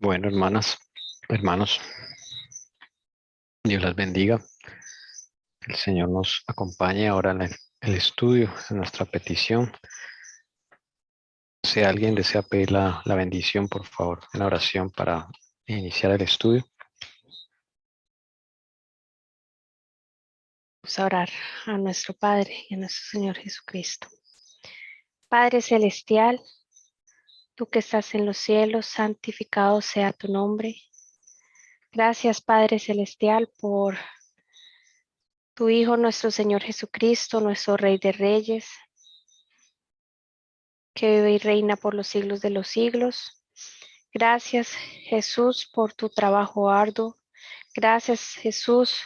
Bueno, hermanas, hermanos, Dios las bendiga. El Señor nos acompañe ahora en el estudio, en nuestra petición. Si alguien desea pedir la bendición, por favor, en la oración para iniciar el estudio. Vamos a orar a nuestro Padre y a nuestro Señor Jesucristo. Padre Celestial, tú que estás en los cielos, santificado sea tu nombre. Gracias, Padre Celestial, por tu Hijo, nuestro Señor Jesucristo, nuestro Rey de Reyes, que vive y reina por los siglos de los siglos. Gracias, Jesús, por tu trabajo arduo. Gracias, Jesús,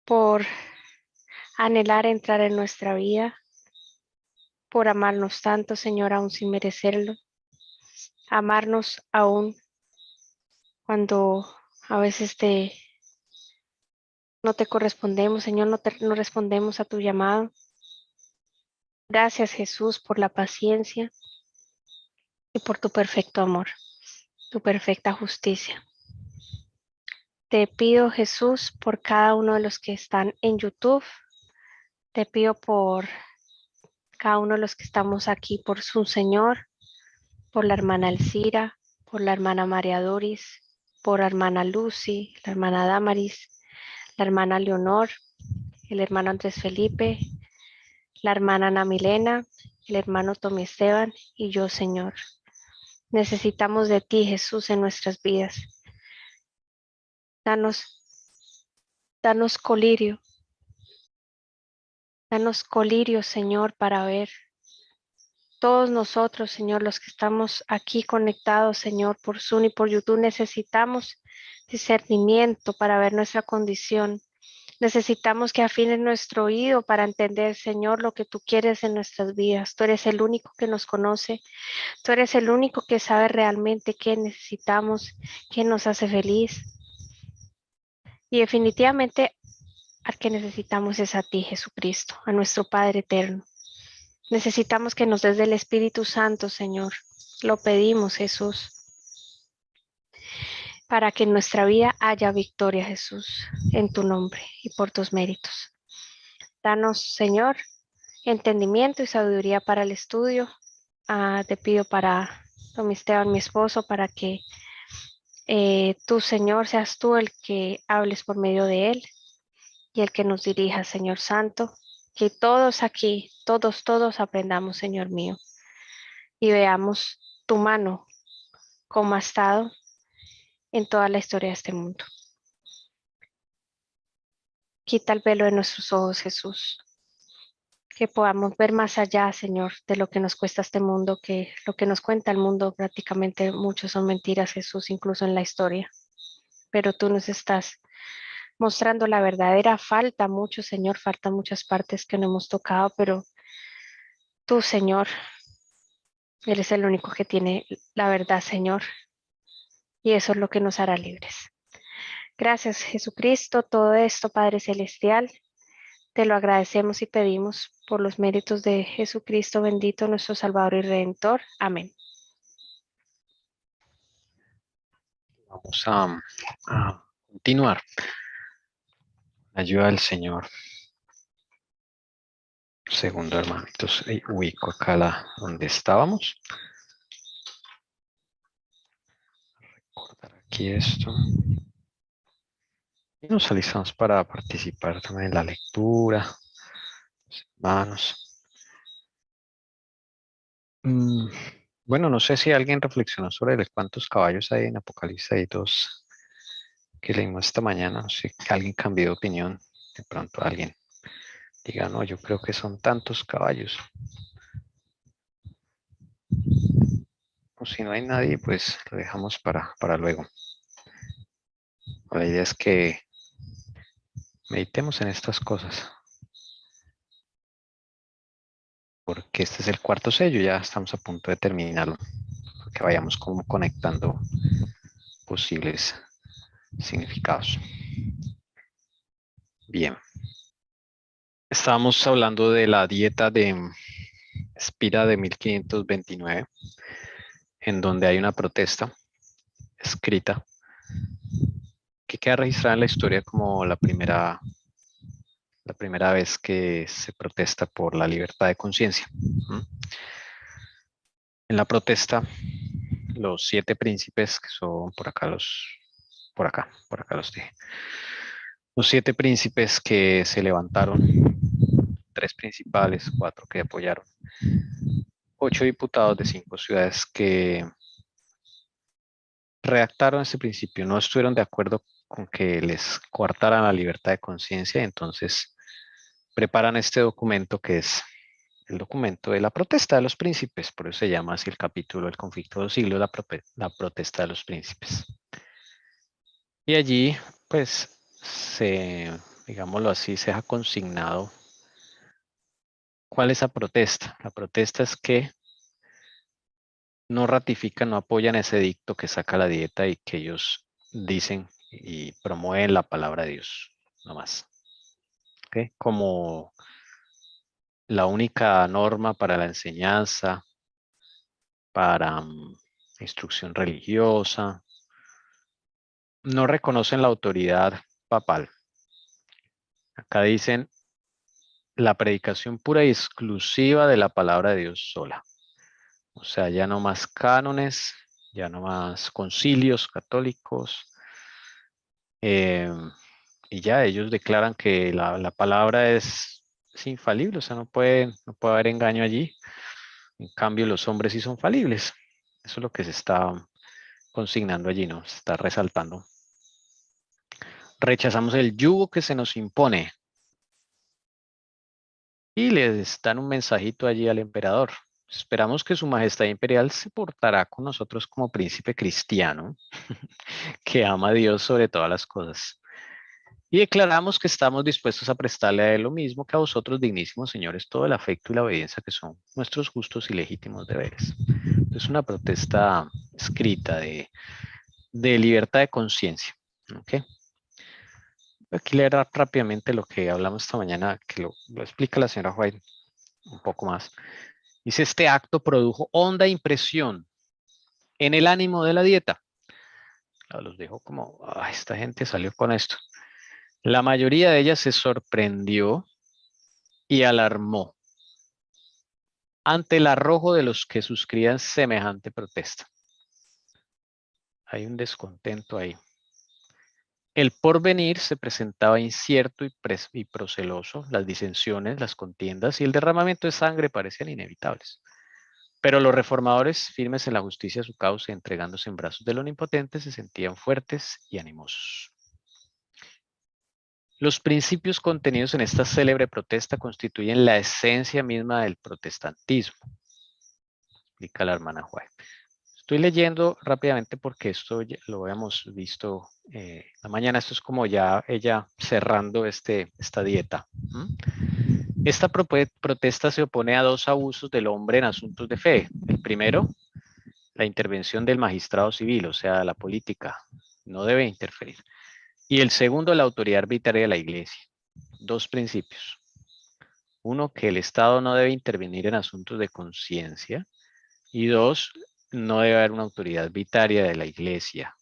por anhelar entrar en nuestra vida, por amarnos tanto, Señor, aún sin merecerlo. Amarnos aún cuando a veces no te correspondemos, Señor, no respondemos a tu llamado. Gracias, Jesús, por la paciencia y por tu perfecto amor, tu perfecta justicia. Te pido, Jesús, por cada uno de los que están en YouTube. Te pido por cada uno de los que estamos aquí, por su Señor, por la hermana Elcira, por la hermana María Doris, por la hermana Lucy, la hermana Damaris, la hermana Leonor, el hermano Andrés Felipe, la hermana Ana Milena, el hermano Tommy Esteban y yo, Señor. Necesitamos de ti, Jesús, en nuestras vidas. Danos colirio. Danos colirio, Señor, para ver. Todos nosotros, Señor, los que estamos aquí conectados, Señor, por Zoom y por YouTube, necesitamos discernimiento para ver nuestra condición. Necesitamos que afines nuestro oído para entender, Señor, lo que tú quieres en nuestras vidas. Tú eres el único que nos conoce. Tú eres el único que sabe realmente qué necesitamos, qué nos hace feliz. Y definitivamente al que necesitamos es a ti, Jesucristo, a nuestro Padre eterno. Necesitamos que nos des del Espíritu Santo, Señor. Lo pedimos, Jesús, para que en nuestra vida haya victoria, Jesús, en tu nombre y por tus méritos. Danos, Señor, entendimiento y sabiduría para el estudio. Te pido para Don Esteban, mi esposo, para que tú, Señor, seas tú el que hables por medio de él y el que nos dirija, Señor Santo. Que todos aquí, todos aprendamos, Señor mío, y veamos tu mano como ha estado en toda la historia de este mundo. Quita el velo de nuestros ojos, Jesús. Que podamos ver más allá, Señor, de lo que nos cuesta este mundo, que lo que nos cuenta el mundo prácticamente muchos son mentiras, Jesús, incluso en la historia. Pero tú nos estás mostrando la verdadera. Falta mucho, Señor, faltan muchas partes que no hemos tocado, pero tú, Señor, eres el único que tiene la verdad, Señor, y eso es lo que nos hará libres. Gracias, Jesucristo, todo esto, Padre Celestial, te lo agradecemos y pedimos por los méritos de Jesucristo bendito, nuestro Salvador y Redentor. Amén. Vamos a continuar. Ayuda del Señor. Segundo, hermanitos, ubico acá donde estábamos. Recordar aquí esto. Y nos alistamos para participar también en la lectura. Hermanos. Bueno, no sé si alguien reflexionó sobre cuántos caballos hay en Apocalipsis. Hay dos que leímos esta mañana. No sé si alguien cambió de opinión. De pronto alguien diga, no, yo creo que son tantos caballos. O si no hay nadie, pues lo dejamos para luego. La idea es que meditemos en estas cosas. Porque este es el cuarto sello, ya estamos a punto de terminarlo. Que vayamos como conectando posibles significados. Bien. Estábamos hablando de la dieta de Spira de 1529. en donde hay una protesta escrita que queda registrada en la historia como la primera vez que se protesta por la libertad de conciencia. En la protesta, los 7 príncipes, que son por acá los dije. Los 7 príncipes que se levantaron, 3 principales, 4 que apoyaron, 8 diputados de 5 ciudades que redactaron ese principio, no estuvieron de acuerdo con que les coartaran la libertad de conciencia, entonces preparan este documento que es el documento de la protesta de los príncipes, por eso se llama así el capítulo El conflicto de los siglos, la protesta de los príncipes. Y allí, pues, digámoslo así, se ha consignado cuál es la protesta. La protesta es que no ratifican, no apoyan ese dicto que saca la dieta y que ellos dicen y promueven la palabra de Dios, no más. ¿Okay? Como la única norma para la enseñanza, para instrucción religiosa, no reconocen la autoridad papal. Acá dicen la predicación pura y exclusiva de la palabra de Dios sola. O sea, ya no más cánones, ya no más concilios católicos. Y ya ellos declaran que la palabra es infalible, o sea, no puede haber engaño allí. En cambio, los hombres sí son falibles. Eso es lo que se está consignando allí, ¿no? Se está resaltando. Rechazamos el yugo que se nos impone. Y les dan un mensajito allí al emperador. Esperamos que su majestad imperial se portará con nosotros como príncipe cristiano, que ama a Dios sobre todas las cosas. Y declaramos que estamos dispuestos a prestarle a él lo mismo que a vosotros, dignísimos señores, todo el afecto y la obediencia que son nuestros justos y legítimos deberes. Es una protesta escrita de libertad de conciencia. ¿Okay? Aquí leer rápidamente lo que hablamos esta mañana, que lo explica la señora White un poco más. Dice, este acto produjo honda impresión en el ánimo de la dieta. Los dejo como, esta gente salió con esto. La mayoría de ellas se sorprendió y alarmó ante el arrojo de los que suscribían semejante protesta. Hay un descontento ahí. El porvenir se presentaba incierto y proceloso, las disensiones, las contiendas y el derramamiento de sangre parecían inevitables. Pero los reformadores, firmes en la justicia de su causa y entregándose en brazos del omnipotente, se sentían fuertes y animosos. Los principios contenidos en esta célebre protesta constituyen la esencia misma del protestantismo, explica la hermana White. Estoy leyendo rápidamente porque esto lo habíamos visto la mañana. Esto es como ya ella cerrando esta dieta. Esta protesta se opone a 2 abusos del hombre en asuntos de fe. El primero, la intervención del magistrado civil, o sea, la política no debe interferir. Y el segundo, la autoridad arbitraria de la iglesia. 2 principios. Uno, que el Estado no debe intervenir en asuntos de conciencia. Y 2, no debe haber una autoridad arbitraria de la iglesia.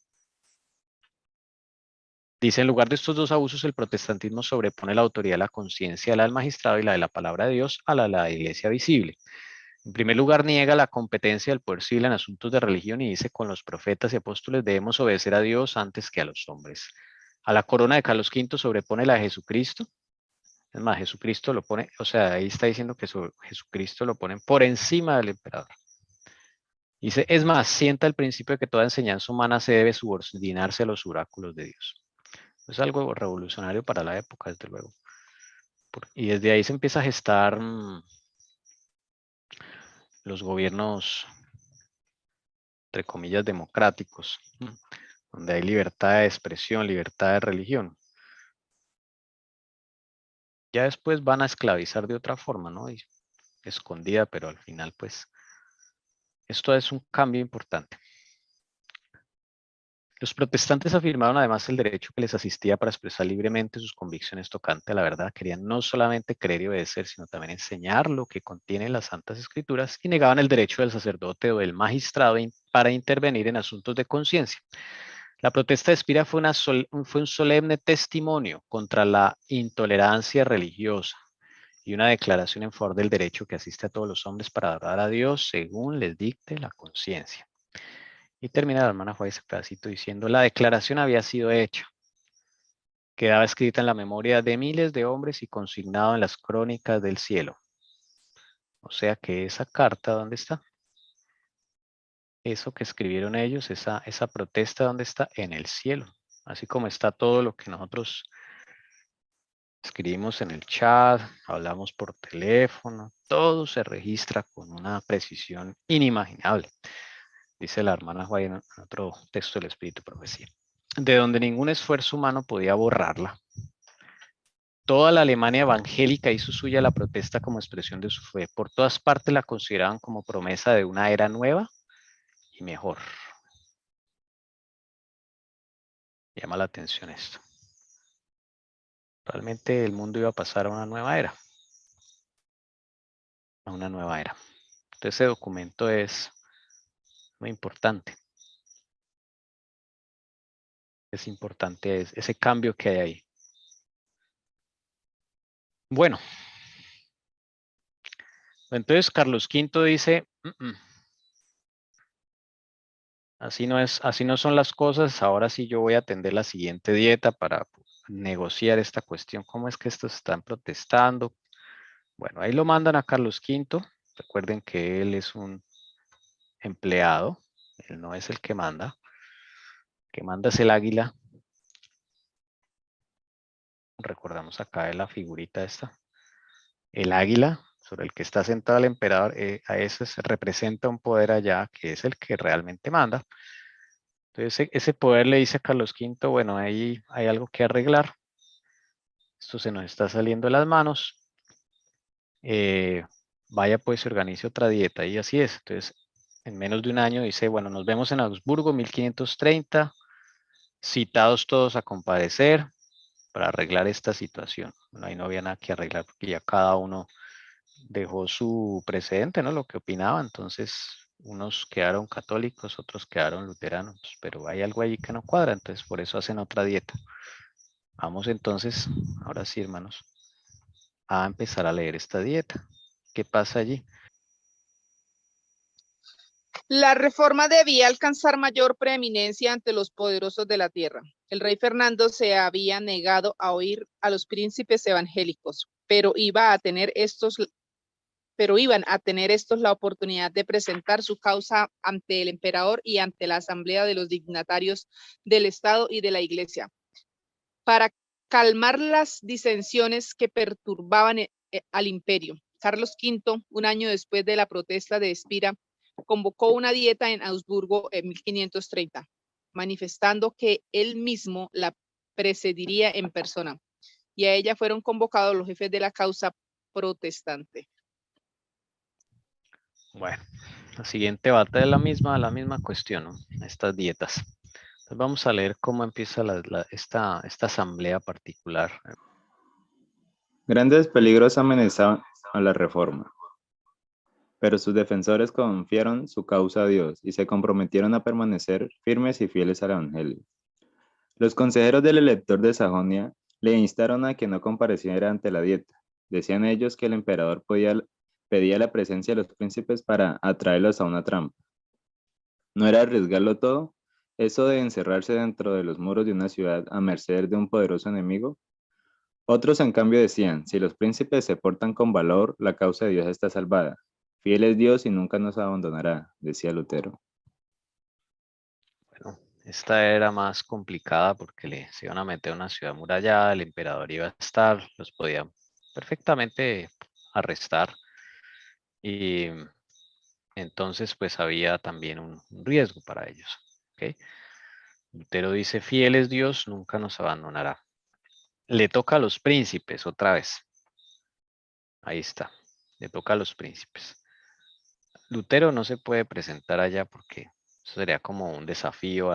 Dice, en lugar de estos 2 abusos, el protestantismo sobrepone la autoridad de la conciencia, la del magistrado y la de la palabra de Dios a la de la iglesia visible. En primer lugar, niega la competencia del poder civil en asuntos de religión y dice, con los profetas y apóstoles debemos obedecer a Dios antes que a los hombres. A la corona de Carlos V sobrepone la de Jesucristo. Es más, Jesucristo lo pone, o sea, ahí está diciendo que Jesucristo lo ponen por encima del emperador. Dice, es más, sienta el principio de que toda enseñanza humana se debe subordinarse a los oráculos de Dios. Es algo revolucionario para la época, desde luego. Y desde ahí se empieza a gestar los gobiernos, entre comillas, democráticos, donde hay libertad de expresión, libertad de religión. Ya después van a esclavizar de otra forma, ¿no? Y escondida, pero al final, pues, esto es un cambio importante. Los protestantes afirmaron además el derecho que les asistía para expresar libremente sus convicciones tocante a la verdad. Querían no solamente creer y obedecer, sino también enseñar lo que contienen las Santas Escrituras y negaban el derecho del sacerdote o del magistrado para intervenir en asuntos de conciencia. La protesta de Spira fue un solemne testimonio contra la intolerancia religiosa y una declaración en favor del derecho que asiste a todos los hombres para adorar a Dios según les dicte la conciencia. Y termina la hermana Juárez ese pedacito diciendo, la declaración había sido hecha, quedaba escrita en la memoria de miles de hombres y consignado en las crónicas del cielo. O sea que esa carta, ¿dónde está? Eso que escribieron ellos, esa protesta, ¿dónde está? En el cielo. Así como está todo lo que nosotros escribimos en el chat, hablamos por teléfono, todo se registra con una precisión inimaginable. Dice la hermana Juárez en otro texto del Espíritu Profecía. De donde ningún esfuerzo humano podía borrarla. Toda la Alemania evangélica hizo suya la protesta como expresión de su fe. Por todas partes la consideraban como promesa de una era nueva y mejor. Llama la atención esto. Realmente el mundo iba a pasar a una nueva era. A una nueva era. Entonces ese documento es muy importante. Es importante ese cambio que hay ahí. Bueno. Entonces Carlos V dice, así no es, así no son las cosas. Ahora sí yo voy a atender la siguiente dieta para negociar esta cuestión. ¿Cómo es que estos están protestando? Bueno, ahí lo mandan a Carlos V. Recuerden que él es un empleado. Él no es el que manda. El que manda es el águila. Recordamos acá de la figurita esta. El águila sobre el que está sentado el emperador. A eso se representa un poder allá que es el que realmente manda. Entonces ese poder le dice a Carlos V, bueno, ahí hay algo que arreglar. Esto se nos está saliendo de las manos. Vaya pues se organice otra dieta y así es. Entonces en menos de un año dice, bueno, nos vemos en Augsburgo 1530, citados todos a comparecer para arreglar esta situación. Bueno, ahí no había nada que arreglar porque ya cada uno dejó su precedente, ¿no? Lo que opinaba, entonces unos quedaron católicos, otros quedaron luteranos, pero hay algo allí que no cuadra, entonces por eso hacen otra dieta. Vamos entonces, ahora sí, hermanos, a empezar a leer esta dieta. ¿Qué pasa allí? La reforma debía alcanzar mayor preeminencia ante los poderosos de la tierra. El rey Fernando se había negado a oír a los príncipes evangélicos, pero iban a tener estos la oportunidad de presentar su causa ante el emperador y ante la asamblea de los dignatarios del Estado y de la Iglesia, para calmar las disensiones que perturbaban al imperio. Carlos V, un año después de la protesta de Spira, convocó una dieta en Augsburgo en 1530, manifestando que él mismo la presidiría en persona, y a ella fueron convocados los jefes de la causa protestante. Bueno, la siguiente va a tener la misma cuestión, ¿no? Estas dietas. Entonces vamos a leer cómo empieza esta asamblea particular. Grandes peligros amenazaban a la reforma, pero sus defensores confiaron su causa a Dios y se comprometieron a permanecer firmes y fieles al Evangelio. Los consejeros del elector de Sajonia le instaron a que no compareciera ante la dieta. Decían ellos que el emperador pedía la presencia de los príncipes para atraerlos a una trampa. ¿No era arriesgarlo todo? ¿Eso de encerrarse dentro de los muros de una ciudad a merced de un poderoso enemigo? Otros, en cambio, decían, si los príncipes se portan con valor, la causa de Dios está salvada. Fiel es Dios y nunca nos abandonará, decía Lutero. Bueno, esta era más complicada porque se iban a meter a una ciudad murallada, el emperador iba a estar, los podía perfectamente arrestar y entonces pues había también un riesgo para ellos. ¿Okay? Lutero dice, fiel es Dios, nunca nos abandonará. Le toca a los príncipes otra vez. Ahí está, le toca a los príncipes. Lutero no se puede presentar allá porque eso sería como un desafío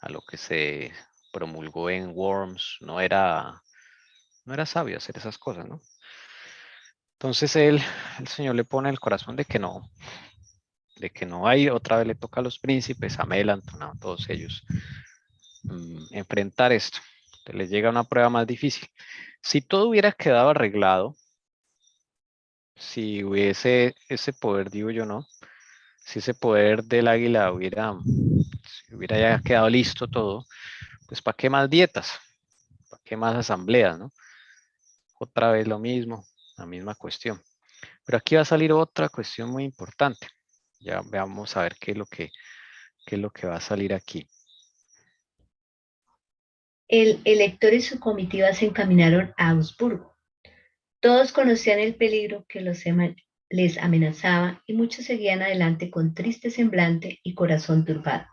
a lo que se promulgó en Worms, no era sabio hacer esas cosas, ¿no? Entonces el Señor le pone el corazón de que no hay, otra vez le toca a los príncipes, a Melanton, a todos ellos, enfrentar esto. Entonces les llega una prueba más difícil. Si todo hubiera quedado arreglado, si hubiese ese poder, digo yo, ¿no? Si ese poder del águila si hubiera ya quedado listo todo, pues ¿para qué más dietas? ¿Para qué más asambleas, no? Otra vez lo mismo, la misma cuestión. Pero aquí va a salir otra cuestión muy importante. Ya vamos a ver qué es lo que va a salir aquí. El elector y su comitiva se encaminaron a Augsburgo. Todos conocían el peligro que les amenazaba y muchos seguían adelante con triste semblante y corazón turbado.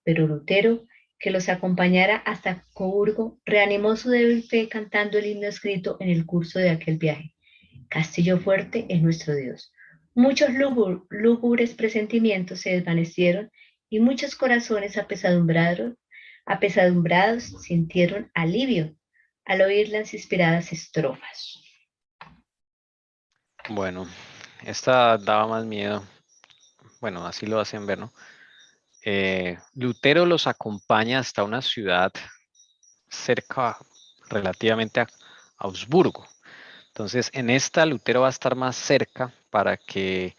Pero Lutero, que los acompañara hasta Coburgo, reanimó su débil fe cantando el himno escrito en el curso de aquel viaje. Castillo fuerte es nuestro Dios. Muchos lúgubres presentimientos se desvanecieron y muchos corazones apesadumbrados sintieron alivio al oír las inspiradas estrofas. Bueno, esta daba más miedo. Bueno, así lo hacen ver, ¿no? Lutero los acompaña hasta una ciudad cerca relativamente a Augsburgo. Entonces, en esta Lutero va a estar más cerca para que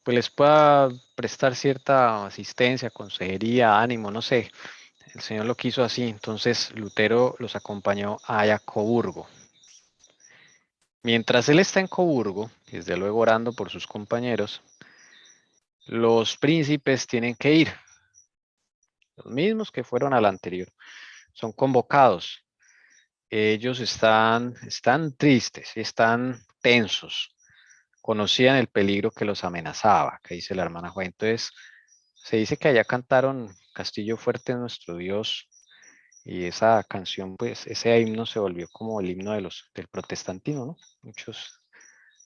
pues, les pueda prestar cierta asistencia, consejería, ánimo, no sé. El Señor lo quiso así. Entonces, Lutero los acompañó a Coburgo. Mientras él está en Coburgo, desde luego orando por sus compañeros, los príncipes tienen que ir. Los mismos que fueron al anterior. Son convocados. Ellos están tristes, están tensos. Conocían el peligro que los amenazaba, que dice la hermana Juan. Entonces, se dice que allá cantaron Castillo fuerte es nuestro Dios, y esa canción, pues, ese himno se volvió como el himno del protestantismo, ¿no? Muchos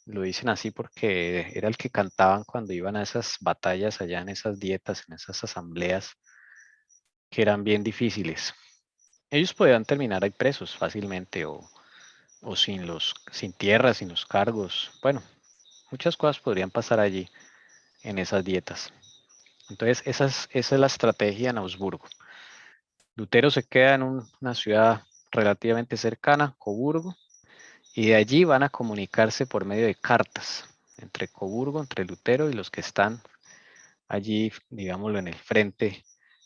lo dicen así porque era el que cantaban cuando iban a esas batallas allá en esas dietas, en esas asambleas que eran bien difíciles. Ellos podían terminar ahí presos fácilmente o sin tierra, sin los cargos. Bueno, muchas cosas podrían pasar allí en esas dietas. Entonces, esa es la estrategia en Augsburgo. Lutero se queda en una ciudad relativamente cercana, Coburgo, y de allí van a comunicarse por medio de cartas entre Coburgo, entre Lutero y los que están allí, digámoslo, en el frente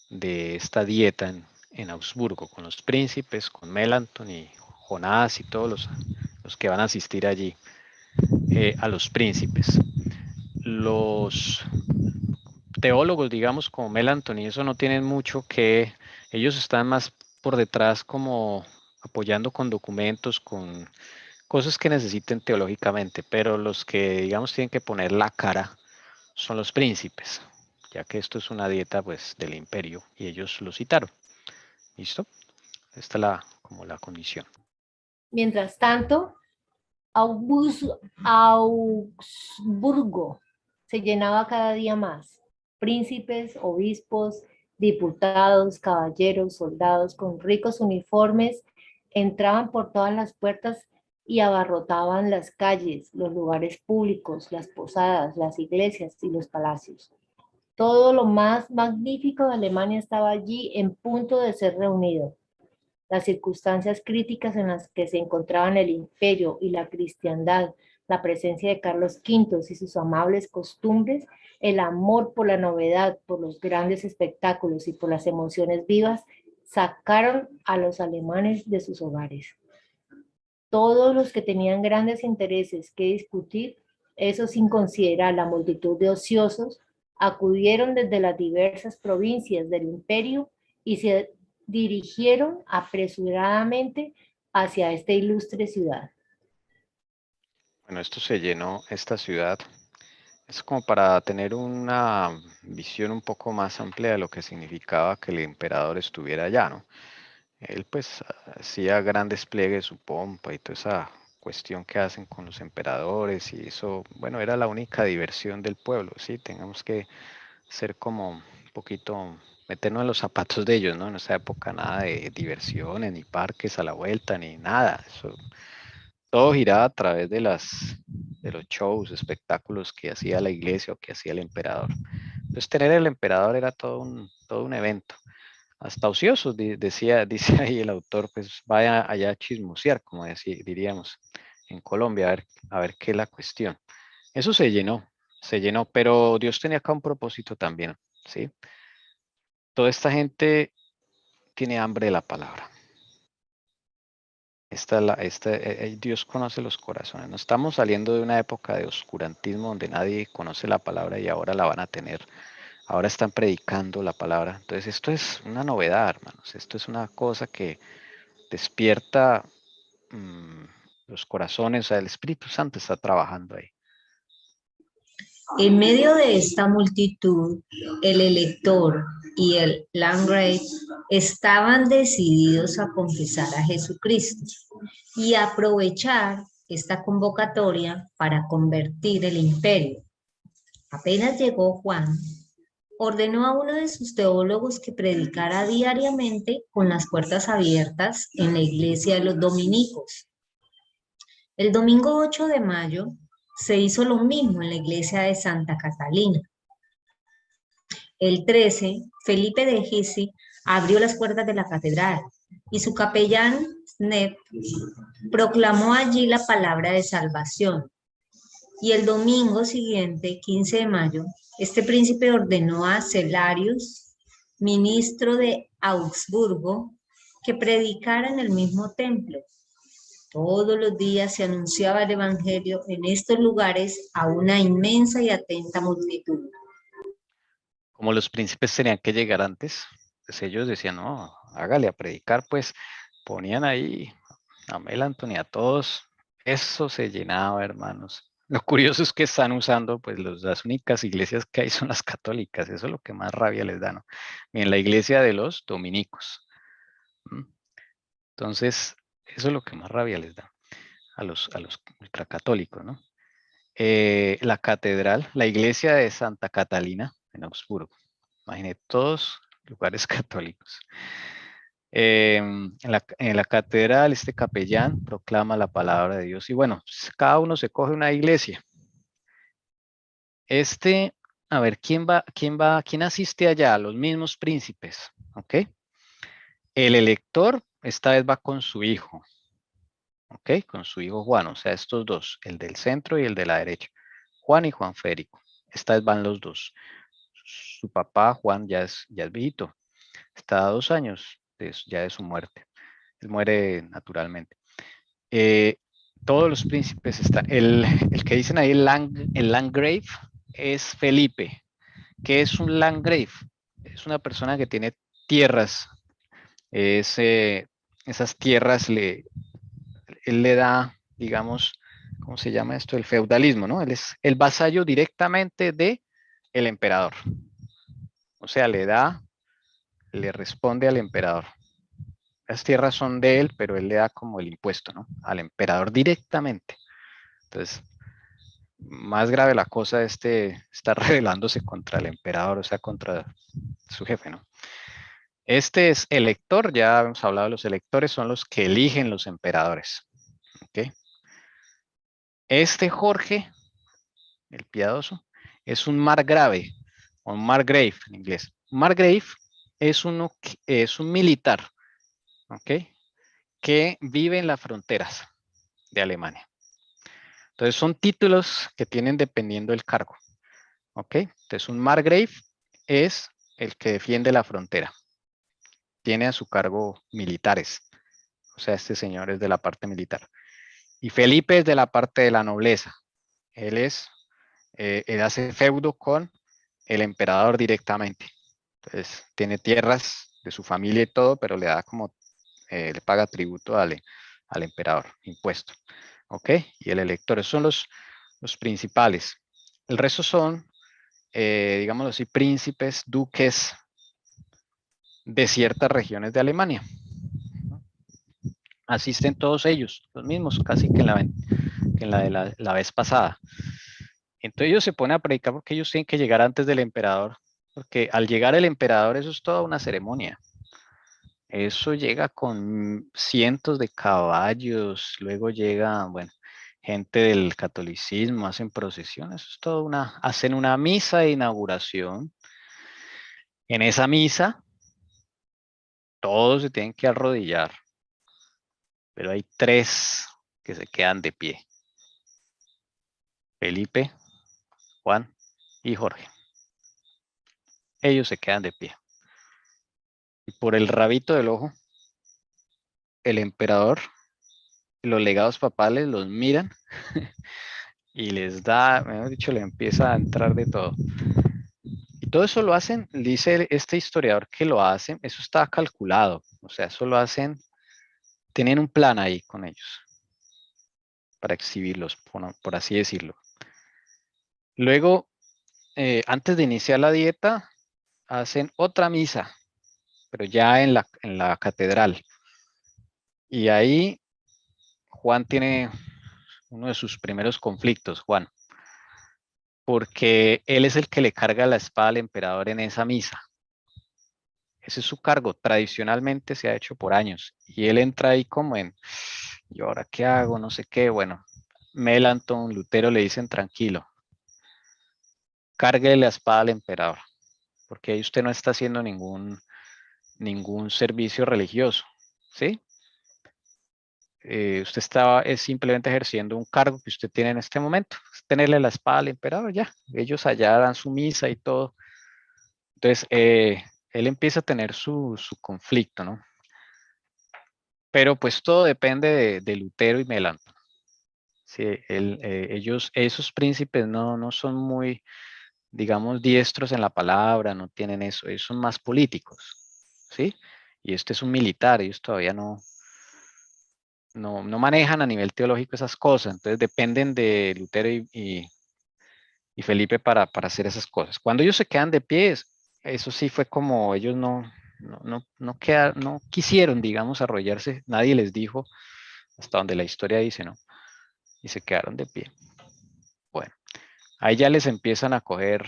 de esta dieta en Augsburgo, con los príncipes, con Melanton y Jonás y todos los que van a asistir allí a los príncipes. Los teólogos, digamos, como Melanton y eso no tienen mucho que, ellos están más por detrás como apoyando con documentos, con cosas que necesiten teológicamente, pero los que, digamos, tienen que poner la cara son los príncipes, ya que esto es una dieta, pues, del imperio y ellos lo citaron. ¿Listo? Esta es como la condición. Mientras tanto, Augsburgo se llenaba cada día más. Príncipes, obispos, diputados, caballeros, soldados con ricos uniformes entraban por todas las puertas y abarrotaban las calles, los lugares públicos, las posadas, las iglesias y los palacios. Todo lo más magnífico de Alemania estaba allí en punto de ser reunido. Las circunstancias críticas en las que se encontraban el imperio y la cristiandad, la presencia de Carlos V y sus amables costumbres, el amor por la novedad, por los grandes espectáculos y por las emociones vivas, sacaron a los alemanes de sus hogares. Todos los que tenían grandes intereses que discutir, eso sin considerar la multitud de ociosos, acudieron desde las diversas provincias del imperio y se dirigieron apresuradamente hacia esta ilustre ciudad. Bueno, esto se llenó, esta ciudad. Es como para tener una visión un poco más amplia de lo que significaba que el emperador estuviera allá, ¿no? Él pues hacía gran despliegue de su pompa y toda esa cuestión que hacen con los emperadores y eso, bueno, era la única diversión del pueblo, sí, tengamos que ser como un poquito meternos en los zapatos de ellos, ¿no? En esa época nada de diversiones, ni parques a la vuelta, ni nada. Eso, todo giraba a través de los shows, espectáculos que hacía la iglesia o que hacía el emperador. Entonces tener el emperador era todo un evento. Hasta ociosos, dice ahí el autor, pues vaya allá a chismosear, como diríamos en Colombia, a ver qué es la cuestión. Eso se llenó, pero Dios tenía acá un propósito también, ¿sí? Toda esta gente tiene hambre de la palabra. Dios conoce los corazones. No estamos saliendo de una época de oscurantismo donde nadie conoce la palabra y ahora la van a tener. Ahora están predicando la palabra. Entonces esto es una novedad, hermanos. Esto es una cosa que despierta los corazones. O sea, el Espíritu Santo está trabajando ahí. En medio de esta multitud, el elector y el landgrave estaban decididos a confesar a Jesucristo y aprovechar esta convocatoria para convertir el imperio. Apenas llegó Juan, ordenó a uno de sus teólogos que predicara diariamente con las puertas abiertas en la iglesia de los dominicos. El domingo 8 de mayo se hizo lo mismo en la iglesia de Santa Catalina. El 13, Felipe de Gisi abrió las puertas de la catedral y su capellán Snep proclamó allí la palabra de salvación. Y el domingo siguiente, 15 de mayo, este príncipe ordenó a Celarius, ministro de Augsburgo, que predicara en el mismo templo. Todos los días se anunciaba el evangelio en estos lugares a una inmensa y atenta multitud. Como los príncipes tenían que llegar antes, pues ellos decían, no, hágale a predicar, pues ponían ahí a Mel Anthony, a todos, eso se llenaba, hermanos. Lo curioso es que están usando, pues las únicas iglesias que hay son las católicas, eso es lo que más rabia les da, ¿no? Y en la iglesia de los dominicos. Entonces, eso es lo que más rabia les da a los ultracatólicos, ¿no? La catedral, la iglesia de Santa Catalina en Augsburgo. Imagínate, todos lugares católicos. En la catedral, este capellán proclama la palabra de Dios. Y bueno, cada uno se coge una iglesia. A ver, ¿quién asiste allá? Los mismos príncipes, ¿ok? El elector esta vez va con su hijo, ¿ok? Con su hijo Juan, o sea, estos dos, el del centro y el de la derecha. Juan y Juan Férico. Esta vez van los dos. Su papá, Juan, ya es viejito. Está a 2 años ya de su muerte. Él muere naturalmente. Todos los príncipes están. El que dicen ahí, el landgrave, es Felipe. ¿Qué es un landgrave? Es una persona que tiene tierras. Esas tierras él le da, digamos, ¿cómo se llama esto? El feudalismo, ¿no? Él es el vasallo directamente del emperador. O sea, le responde al emperador. Las tierras son de él, pero él le da como el impuesto, ¿no? Al emperador directamente. Entonces, más grave la cosa, está rebelándose contra el emperador, o sea, contra su jefe, ¿no? Este es elector, ya hemos hablado de los electores, son los que eligen los emperadores. ¿Ok? Este Jorge, el piadoso, es un margrave, o un margrave en inglés. Margrave es un militar, ¿ok? Que vive en las fronteras de Alemania. Entonces son títulos que tienen dependiendo del cargo, ¿ok? Entonces un margrave es el que defiende la frontera. Tiene a su cargo militares. O sea, este señor es de la parte militar. Y Felipe es de la parte de la nobleza. Él hace feudo con el emperador directamente. Entonces tiene tierras de su familia y todo, pero le da le paga tributo al emperador, impuesto. ¿Ok? Y el elector, esos son los principales. El resto son, digámoslo así, príncipes, duques de ciertas regiones de Alemania. Asisten todos ellos, los mismos, casi que en la de la vez pasada. Entonces ellos se ponen a predicar porque ellos tienen que llegar antes del emperador Porque al llegar el emperador, eso es toda una ceremonia. Eso llega con cientos de caballos, luego llega, bueno, gente del catolicismo, hacen procesiones, eso es todo hacen una misa de inauguración. En esa misa, todos se tienen que arrodillar, pero hay 3 que se quedan de pie. Felipe, Juan y Jorge. Ellos se quedan de pie. Y por el rabito del ojo, el emperador, los legados papales los miran y les da, mejor dicho, le empieza a entrar de todo. Y todo eso lo hacen, dice este historiador que lo hacen, eso está calculado, o sea, eso lo hacen, tienen un plan ahí con ellos para exhibirlos, por así decirlo. Luego, antes de iniciar la dieta, hacen otra misa, pero ya en la catedral. Y ahí Juan tiene uno de sus primeros conflictos, Juan, porque él es el que le carga la espada al emperador en esa misa. Ese es su cargo, tradicionalmente se ha hecho por años. Y él entra ahí como en, ¿y ahora qué hago? No sé qué. Bueno, Melanchthon, Lutero le dicen tranquilo, cárguele la espada al emperador, porque ahí usted no está haciendo ningún servicio religioso, ¿sí? Usted es simplemente ejerciendo un cargo que usted tiene en este momento, es tenerle la espada al emperador, ya. Ellos allá dan su misa y todo. Entonces, él empieza a tener su conflicto, ¿no? Pero pues todo depende de Lutero y Melanchthon. Sí, esos príncipes no son muy, digamos, diestros en la palabra, no tienen eso, ellos son más políticos, ¿sí? Y este es un militar, ellos todavía no manejan a nivel teológico esas cosas, entonces dependen de Lutero y Felipe para hacer esas cosas. Cuando ellos se quedan de pie, eso sí fue como ellos no quisieron, digamos, arrollarse, nadie les dijo, hasta donde la historia dice, ¿no? Y se quedaron de pie. Bueno, ahí ya les empiezan a coger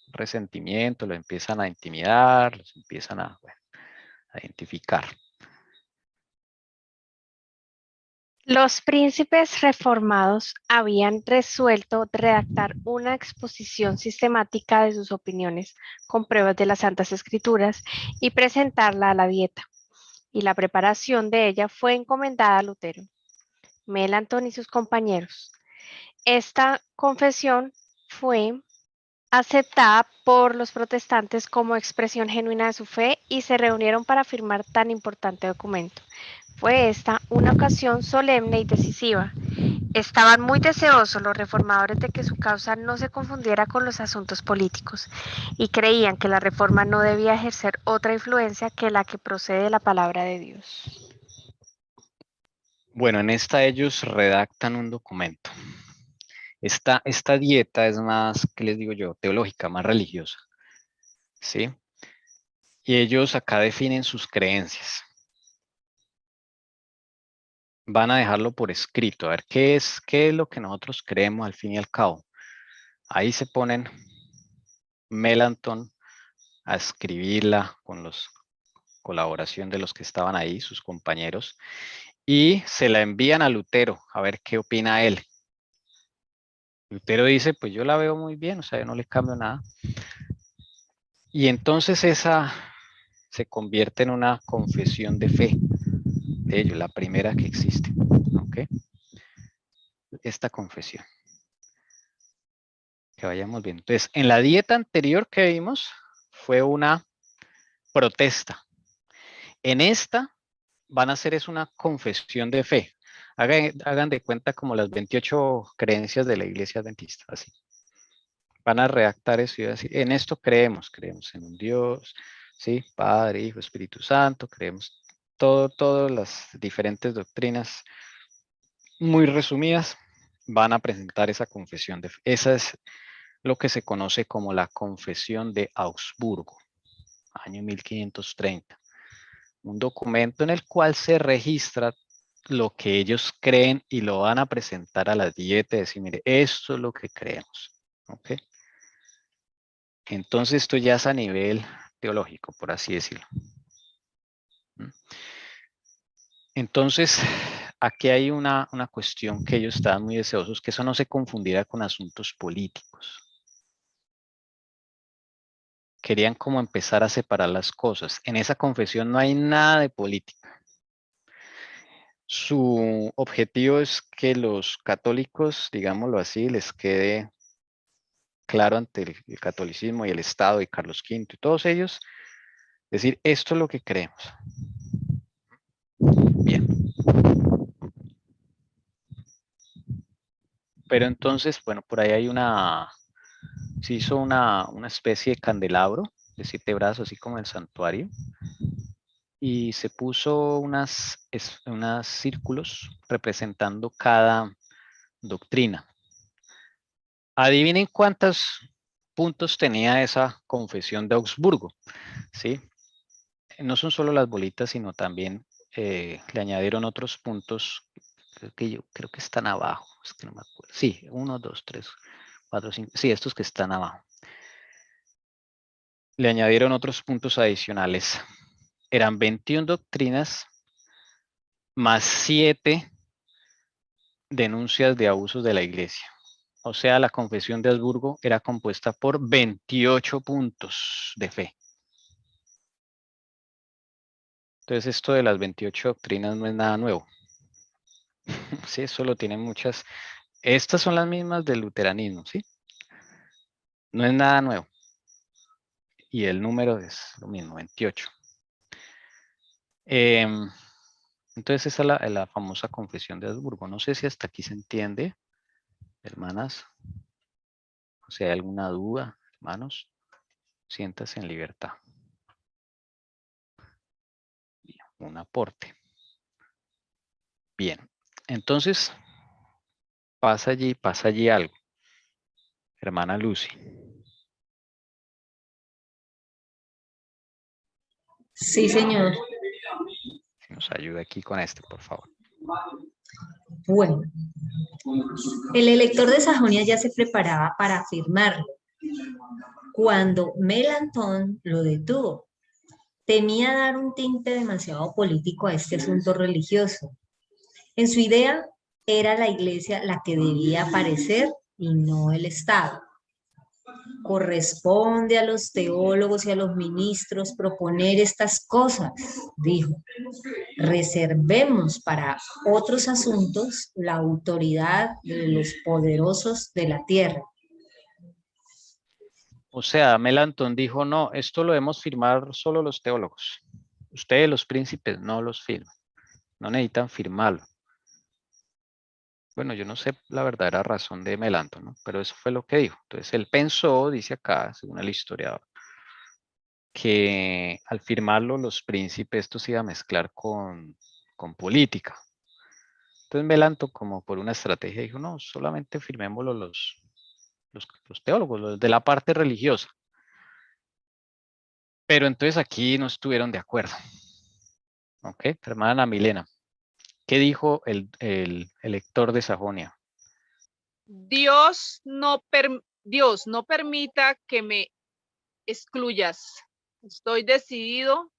resentimiento, los empiezan a intimidar, los empiezan a identificar. Los príncipes reformados habían resuelto redactar una exposición sistemática de sus opiniones con pruebas de las Santas Escrituras y presentarla a la dieta, y la preparación de ella fue encomendada a Lutero, Melanchthon y sus compañeros. Esta confesión fue aceptada por los protestantes como expresión genuina de su fe y se reunieron para firmar tan importante documento. Fue esta una ocasión solemne y decisiva. Estaban muy deseosos los reformadores de que su causa no se confundiera con los asuntos políticos y creían que la reforma no debía ejercer otra influencia que la que procede de la palabra de Dios. Bueno, en esta ellos redactan un documento. Esta dieta es más, ¿qué les digo yo? Teológica, más religiosa, ¿sí? Y ellos acá definen sus creencias. Van a dejarlo por escrito, a ver qué es lo que nosotros creemos al fin y al cabo. Ahí se ponen Melanchthon a escribirla con la colaboración de los que estaban ahí, sus compañeros, y se la envían a Lutero a ver qué opina él. Lutero dice, pues yo la veo muy bien, o sea, yo no le cambio nada. Y entonces esa se convierte en una confesión de fe de ellos, la primera que existe. ¿Ok? Esta confesión. Que vayamos bien. Entonces, en la dieta anterior que vimos fue una protesta. En esta van a hacer es una confesión de fe. Hagan de cuenta como las 28 creencias de la Iglesia Adventista, así. Van a redactar eso y decir, en esto creemos en un Dios, ¿sí? Padre, Hijo, Espíritu Santo, creemos todas las diferentes doctrinas muy resumidas, van a presentar esa confesión de fe. Esa es lo que se conoce como la Confesión de Augsburgo, año 1530. Un documento en el cual se registra lo que ellos creen y lo van a presentar a la dieta y decir, mire, esto es lo que creemos. ¿Ok? Entonces esto ya es a nivel teológico, por así decirlo. Entonces, aquí hay una cuestión que ellos estaban muy deseosos, que eso no se confundiera con asuntos políticos. Querían como empezar a separar las cosas. En esa confesión no hay nada de política. Su objetivo es que los católicos, digámoslo así, les quede claro ante el catolicismo y el Estado y Carlos V y todos ellos, decir, esto es lo que creemos. Bien. Pero entonces, bueno, por ahí hay se hizo una especie de candelabro de 7 brazos, así como el santuario, y se puso unos círculos representando cada doctrina. Adivinen cuántos puntos tenía esa confesión de Augsburgo, ¿sí? No son solo las bolitas, sino también le añadieron otros puntos que yo creo que están abajo, es que no me acuerdo. Sí, 1, 2, 3, 4, 5, sí, estos que están abajo. Le añadieron otros puntos adicionales. Eran 21 doctrinas más 7 denuncias de abusos de la iglesia. O sea, la confesión de Habsburgo era compuesta por 28 puntos de fe. Entonces, esto de las 28 doctrinas no es nada nuevo. Sí, eso lo tienen muchas. Estas son las mismas del luteranismo, ¿sí? No es nada nuevo. Y el número es lo mismo, 28. Entonces, esa es la famosa confesión de Habsburgo. No sé si hasta aquí se entiende, hermanas. O si hay alguna duda, hermanos, siéntase en libertad. Bien, un aporte. Bien, entonces pasa allí algo. Hermana Lucy. Sí, señor. Si nos ayuda aquí con este, por favor. Bueno, el elector de Sajonia ya se preparaba para firmarlo cuando Melanchthon lo detuvo. Temía dar un tinte demasiado político a este asunto religioso. En su idea, era la iglesia la que debía aparecer y no el Estado. Corresponde a los teólogos y a los ministros proponer estas cosas, dijo. Reservemos para otros asuntos la autoridad de los poderosos de la tierra. O sea, Melanchthon dijo, no, esto lo debemos firmar solo los teólogos. Ustedes, los príncipes, no los firman. No necesitan firmarlo. Bueno, yo no sé la verdadera razón de Melanchthon, ¿no? Pero eso fue lo que dijo. Entonces, él pensó, dice acá, según el historiador, que al firmarlo los príncipes esto se iba a mezclar con política. Entonces Melanchthon, como por una estrategia, dijo, no, solamente firmémoslo los teólogos, los de la parte religiosa. Pero entonces aquí no estuvieron de acuerdo. ¿Ok? Hermana Milena, ¿qué dijo el elector de Sajonia? Dios no permita que me excluyas. Estoy decidido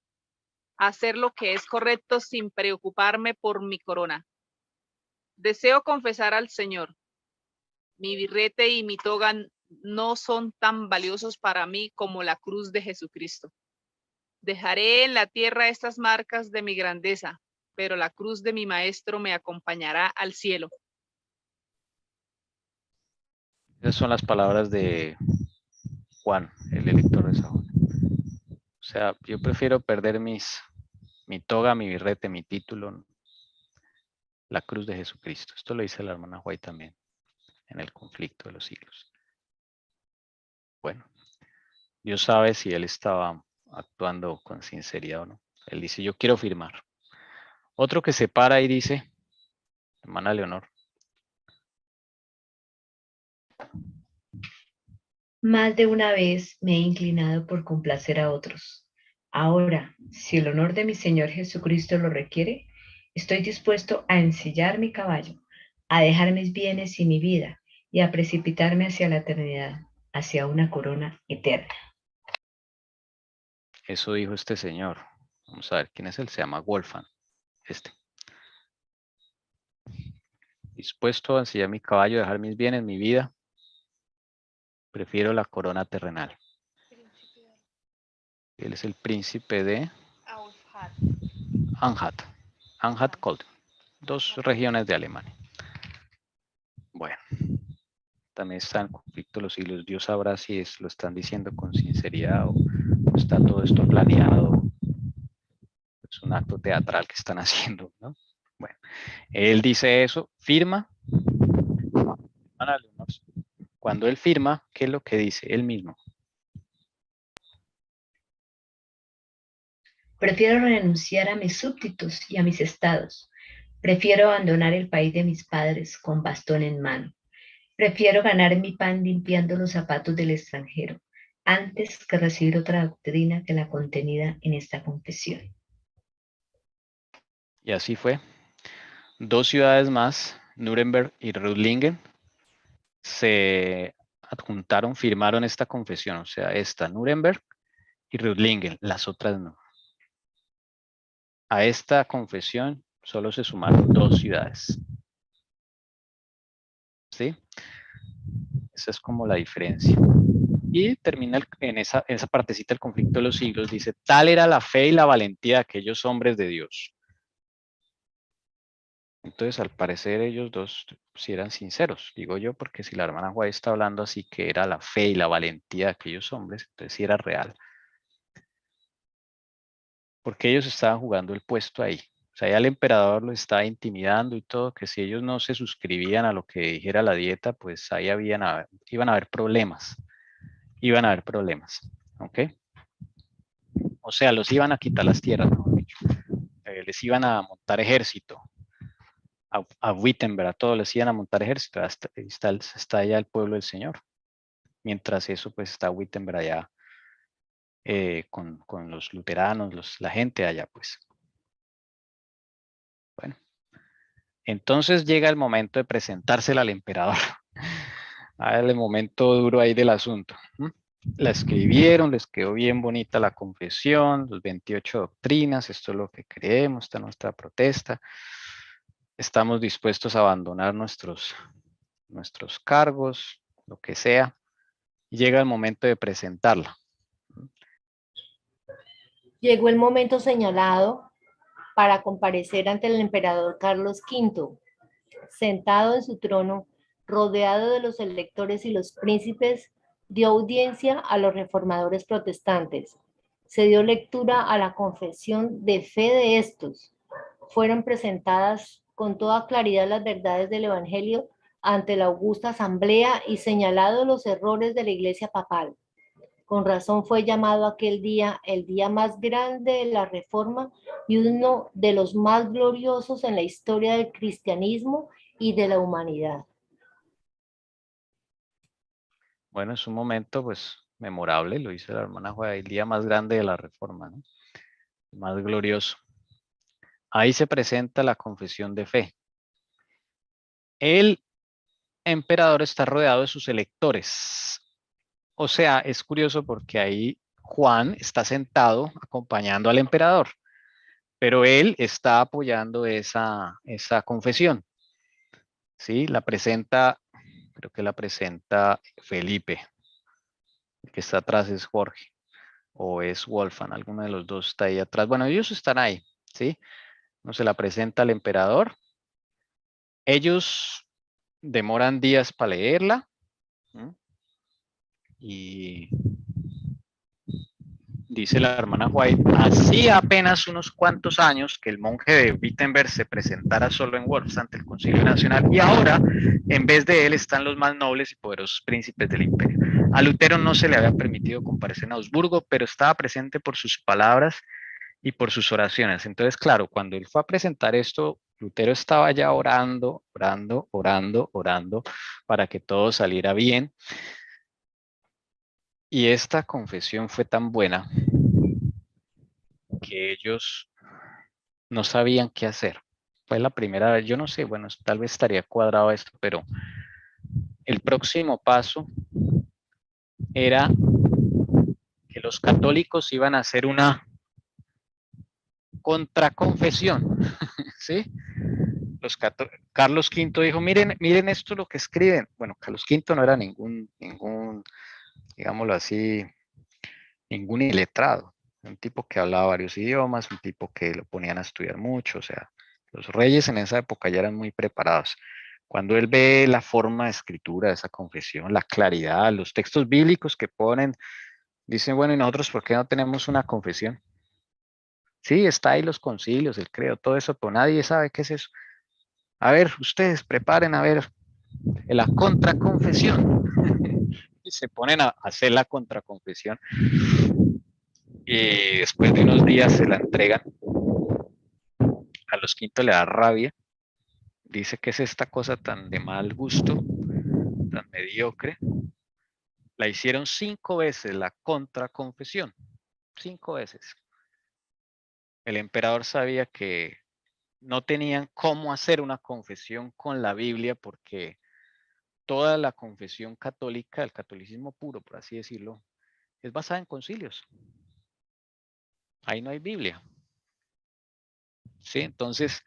a hacer lo que es correcto sin preocuparme por mi corona. Deseo confesar al Señor. Mi birrete y mi toga no son tan valiosos para mí como la cruz de Jesucristo. Dejaré en la tierra estas marcas de mi grandeza, pero la cruz de mi maestro me acompañará al cielo. Esas son las palabras de Juan, el elector de Sajonia. O sea, yo prefiero perder mi toga, mi birrete, mi título, la cruz de Jesucristo. Esto lo dice la hermana White también en el conflicto de los siglos. Bueno, Dios sabe si él estaba actuando con sinceridad o no. Él dice, yo quiero firmar. Otro que se para y dice, hermana Leonor. Más de una vez me he inclinado por complacer a otros. Ahora, si el honor de mi Señor Jesucristo lo requiere, estoy dispuesto a ensillar mi caballo, a dejar mis bienes y mi vida y a precipitarme hacia la eternidad. hacia una corona eterna. Eso dijo este señor. Vamos a ver quién es él. Se llama Wolfgang. Dispuesto a ensillar mi caballo, dejar mis bienes, mi vida. Prefiero la corona terrenal. Él es el príncipe de Anhalt. Anhalt-Köthen. 2 regiones de Alemania. Bueno. También está en conflicto los siglos. Dios sabrá si lo están diciendo con sinceridad o está todo esto planeado. Es un acto teatral que están haciendo, ¿no? Bueno, él dice eso, firma. Cuando él firma, ¿qué es lo que dice él mismo? Prefiero renunciar a mis súbditos y a mis estados. Prefiero abandonar el país de mis padres con bastón en mano. Prefiero ganar mi pan limpiando los zapatos del extranjero, antes que recibir otra doctrina que la contenida en esta confesión. Y así fue. 2 ciudades más, Nuremberg y Reutlingen, se adjuntaron, firmaron esta confesión. O sea, esta, Nuremberg y Reutlingen, las otras no. A esta confesión solo se sumaron 2 ciudades. ¿Sí? Esa es como la diferencia. Y termina en esa partecita el conflicto de los siglos. Dice, tal era la fe y la valentía de aquellos hombres de Dios. Entonces, al parecer, ellos dos sí eran sinceros, digo yo, porque si la hermana White está hablando así que era la fe y la valentía de aquellos hombres, entonces sí era real. Porque ellos estaban jugando el puesto ahí. O sea, ya el emperador los estaba intimidando y todo, que si ellos no se suscribían a lo que dijera la dieta, pues ahí iban a haber problemas. Iban a haber problemas. ¿Ok? O sea, los iban a quitar las tierras, mejor dicho. Les iban a montar ejército. A Wittenberg, a todos les iban a montar ejército. Está allá el pueblo del Señor. Mientras eso, pues está Wittenberg allá con los luteranos, la gente allá, pues. Bueno. Entonces llega el momento de presentársela al emperador. El momento duro ahí del asunto. La escribieron, les quedó bien bonita la confesión, los 28 doctrinas, esto es lo que creemos, esta es nuestra protesta. Estamos dispuestos a abandonar nuestros cargos, lo que sea. Y llega el momento de presentarla. Llegó el momento señalado para comparecer ante el emperador Carlos V, sentado en su trono, rodeado de los electores y los príncipes, dio audiencia a los reformadores protestantes. Se dio lectura a la confesión de fe de estos. Fueron presentadas con toda claridad las verdades del Evangelio ante la augusta asamblea y señalados los errores de la Iglesia papal. Con razón fue llamado aquel día el día más grande de la Reforma y uno de los más gloriosos en la historia del cristianismo y de la humanidad. Bueno, es un momento pues memorable, lo dice la hermana Juana, el día más grande de la Reforma, ¿no? El más glorioso. Ahí se presenta la confesión de fe. El emperador está rodeado de sus electores. O sea, es curioso porque ahí Juan está sentado acompañando al emperador, pero él está apoyando esa confesión. ¿Sí? La presenta, creo que la presenta Felipe. El que está atrás es Jorge o es Wolfgang, alguno de los dos está ahí atrás. Bueno, ellos están ahí, ¿sí? No se la presenta al emperador. Ellos demoran días para leerla. Y dice la hermana White, hacía apenas unos cuantos años que el monje de Wittenberg se presentara solo en Worms ante el Concilio Nacional y ahora, en vez de él, están los más nobles y poderosos príncipes del imperio. A Lutero no se le había permitido comparecer en Augsburgo, pero estaba presente por sus palabras y por sus oraciones. Entonces, claro, cuando él fue a presentar esto, Lutero estaba ya orando para que todo saliera bien. Y esta confesión fue tan buena que ellos no sabían qué hacer. Fue la primera vez, yo no sé, bueno, tal vez estaría cuadrado esto, pero el próximo paso era que los católicos iban a hacer una contraconfesión, ¿sí? Carlos V dijo, miren esto lo que escriben. Bueno, Carlos V no era ningún, digámoslo así, ningún iletrado. Un tipo que hablaba varios idiomas, un tipo que lo ponían a estudiar mucho. O sea, los reyes en esa época ya eran muy preparados. Cuando él ve la forma de escritura de esa confesión, la claridad, los textos bíblicos que ponen, dicen, bueno, ¿y nosotros por qué no tenemos una confesión? Sí, está ahí los concilios, el credo, todo eso, pero nadie sabe qué es eso. A ver, ustedes preparen a ver la contraconfesión. Y se ponen a hacer la contraconfesión. Y después de unos días se la entregan. A los quintos le da rabia. Dice que es esta cosa tan de mal gusto, tan mediocre. La hicieron 5 veces la contraconfesión. 5 veces. El emperador sabía que no tenían cómo hacer una confesión con la Biblia porque toda la confesión católica, el catolicismo puro, por así decirlo, es basada en concilios. Ahí no hay Biblia. ¿Sí? Entonces,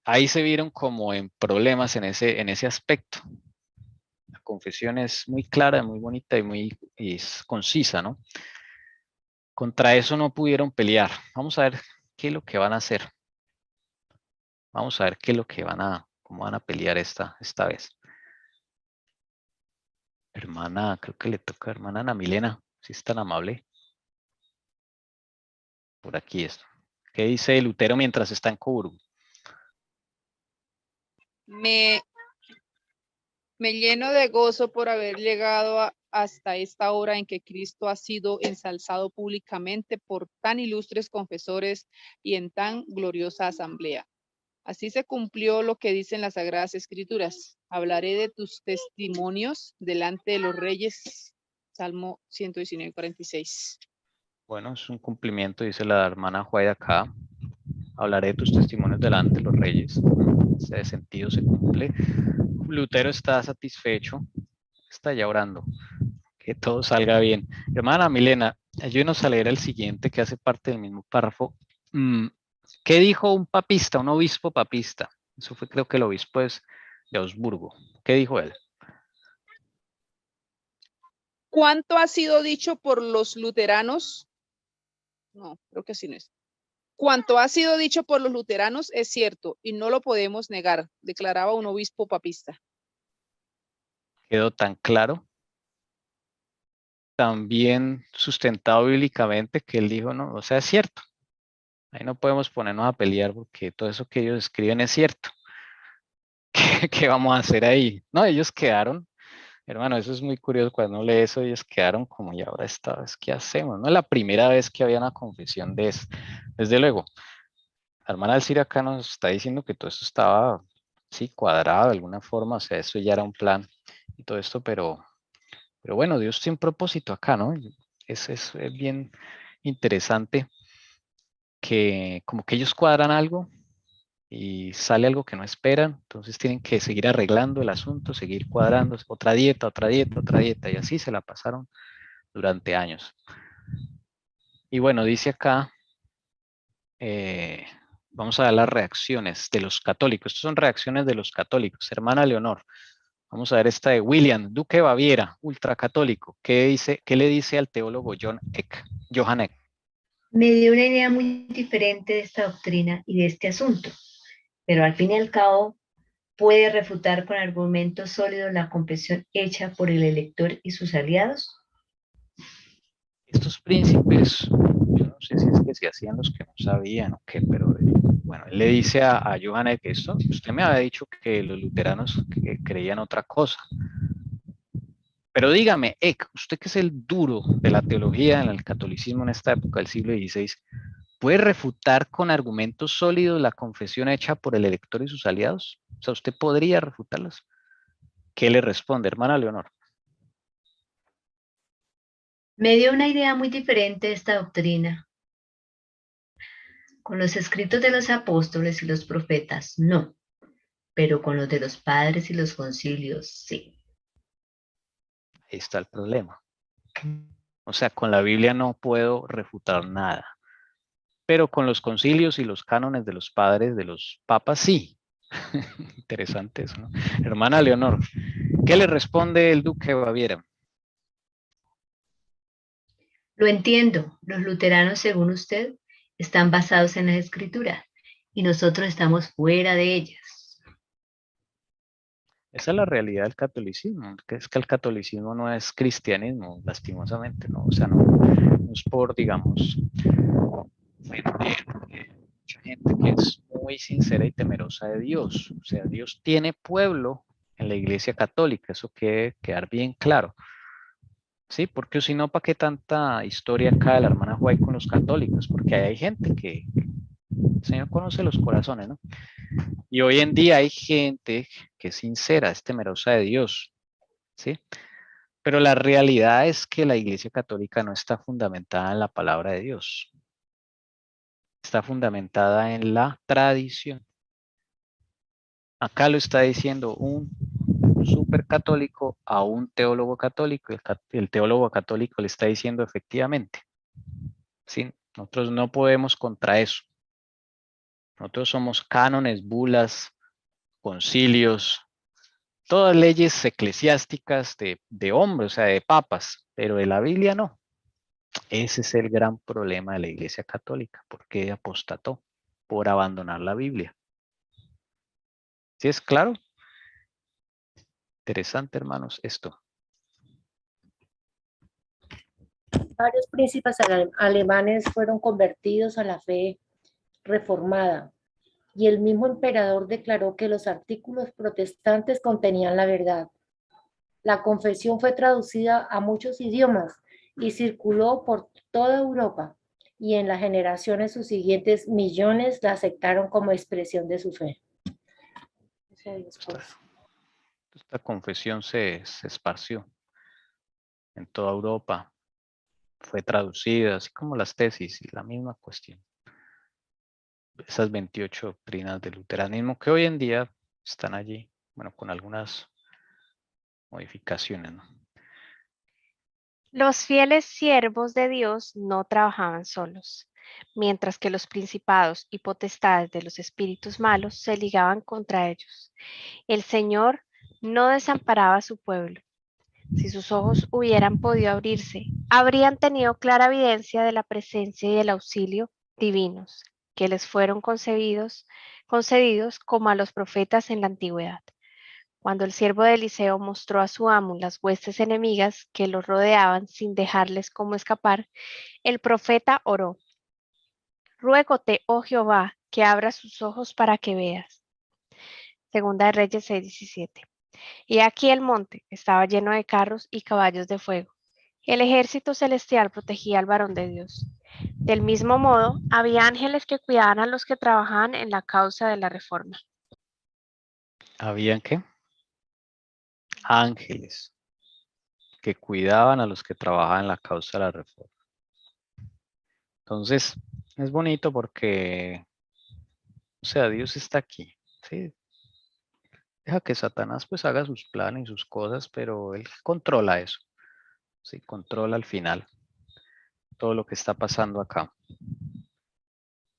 ahí se vieron como en problemas en ese aspecto. La confesión es muy clara, muy bonita y es concisa, ¿no? Contra eso no pudieron pelear. Vamos a ver qué es lo que van a hacer. Vamos a ver qué es lo que cómo van a pelear esta vez. Hermana, creo que le toca a hermana Ana Milena, si es tan amable. Por aquí esto. ¿Qué dice Lutero mientras está en Coburgo? Me lleno de gozo por haber llegado hasta esta hora en que Cristo ha sido ensalzado públicamente por tan ilustres confesores y en tan gloriosa asamblea. Así se cumplió lo que dicen las Sagradas Escrituras. Hablaré de tus testimonios delante de los reyes. Salmo 119, 46. Bueno, es un cumplimiento, dice la hermana Juaida acá. Hablaré de tus testimonios delante de los reyes. Ese sentido se cumple. Lutero está satisfecho, está ya orando. Que todo salga bien. Hermana Milena, ayúdenos a leer el siguiente que hace parte del mismo párrafo. ¿Qué dijo un papista, un obispo papista? Eso fue, creo que el obispo es de Augsburgo. ¿Qué dijo él? ¿Cuánto ha sido dicho por los luteranos? No, creo que sí no es. Cuanto ha sido dicho por los luteranos es cierto y no lo podemos negar, declaraba un obispo papista. Quedó tan claro, tan bien sustentado bíblicamente que él dijo, no, o sea, es cierto. Ahí no podemos ponernos a pelear porque todo eso que ellos escriben es cierto. ¿Qué vamos a hacer ahí? No, ellos quedaron, hermano, eso es muy curioso cuando uno lee eso, ellos quedaron como, y ahora esta vez, ¿qué hacemos? No es la primera vez que había una confesión de eso. Desde luego, la hermana Alcira acá nos está diciendo que todo esto estaba, sí, cuadrado de alguna forma, o sea, eso ya era un plan y todo esto, pero bueno, Dios tiene un propósito acá, ¿no? Es bien interesante que como que ellos cuadran algo y sale algo que no esperan, entonces tienen que seguir arreglando el asunto, seguir cuadrando, otra dieta, otra dieta, otra dieta, y así se la pasaron durante años. Y bueno, dice acá, vamos a ver las reacciones de los católicos. Estas son reacciones de los católicos. Hermana Leonor, vamos a ver esta de William, duque de Baviera, ultracatólico. ¿Qué le dice al teólogo Johann Eck? Me dio una idea muy diferente de esta doctrina y de este asunto, pero al fin y al cabo puede refutar con argumentos sólidos la confesión hecha por el elector y sus aliados. Estos príncipes, yo no sé si es que se hacían los que no sabían o qué, pero bueno, él le dice a Johann Eck esto, usted me había dicho que los luteranos creían otra cosa. Pero dígame, Eck, usted que es el duro de la teología en el catolicismo en esta época del siglo XVI, ¿puede refutar con argumentos sólidos la confesión hecha por el elector y sus aliados? O sea, ¿usted podría refutarlas? ¿Qué le responde, hermana Leonor? Me dio una idea muy diferente de esta doctrina. Con los escritos de los apóstoles y los profetas, no, pero con los de los padres y los concilios, sí. Ahí está el problema. O sea, con la Biblia no puedo refutar nada. Pero con los concilios y los cánones de los padres, de los papas, sí. Interesante eso, ¿no? Hermana Leonor, ¿qué le responde el duque de Baviera? Lo entiendo, los luteranos, según usted, están basados en las escrituras y nosotros estamos fuera de ellas. Esa es la realidad del catolicismo, que es que el catolicismo no es cristianismo, lastimosamente, ¿no? O sea, no es por, digamos, ofender, mucha gente que es muy sincera y temerosa de Dios. O sea, Dios tiene pueblo en la Iglesia Católica, eso quiere quedar bien claro. Sí, porque si no, ¿para qué tanta historia acá de la hermana Juay con los católicos? Porque hay gente que el Señor conoce los corazones, ¿no? Y hoy en día hay gente que es sincera, es temerosa de Dios, ¿sí? Pero la realidad es que la Iglesia Católica no está fundamentada en la palabra de Dios. Está fundamentada en la tradición. Acá lo está diciendo un súper católico a un teólogo católico. El teólogo católico le está diciendo efectivamente. ¿Sí? Nosotros no podemos contra eso. Nosotros somos cánones, bulas, concilios, todas leyes eclesiásticas de hombres, o sea, de papas, pero de la Biblia no. Ese es el gran problema de la Iglesia Católica, porque apostató por abandonar la Biblia. ¿Sí es claro? Interesante, hermanos, esto. Varios príncipes alemanes fueron convertidos a la fe reformada y el mismo emperador declaró que los artículos protestantes contenían la verdad. La confesión fue traducida a muchos idiomas y circuló por toda Europa, y en las generaciones subsiguientes millones la aceptaron como expresión de su fe. Esta confesión se esparció en toda Europa, fue traducida, así como las tesis y la misma cuestión. Esas 28 doctrinas del luteranismo que hoy en día están allí, bueno, con algunas modificaciones, ¿no? Los fieles siervos de Dios no trabajaban solos, mientras que los principados y potestades de los espíritus malos se ligaban contra ellos. El Señor no desamparaba a su pueblo. Si sus ojos hubieran podido abrirse, habrían tenido clara evidencia de la presencia y el auxilio divinos que les fueron concedidos como a los profetas en la antigüedad. Cuando el siervo de Eliseo mostró a su amo las huestes enemigas que los rodeaban sin dejarles cómo escapar, el profeta oró: Ruégote, oh Jehová, que abra sus ojos para que veas. Segunda de Reyes 6:17. Y aquí el monte estaba lleno de carros y caballos de fuego. El ejército celestial protegía al varón de Dios. Del mismo modo, había ángeles que cuidaban a los que trabajaban en la causa de la reforma. ¿Habían qué? Ángeles que cuidaban a los que trabajaban en la causa de la reforma. Entonces, es bonito porque, o sea, Dios está aquí, ¿sí? Deja que Satanás pues haga sus planes y sus cosas, pero él controla eso, ¿sí? Controla al final todo lo que está pasando acá.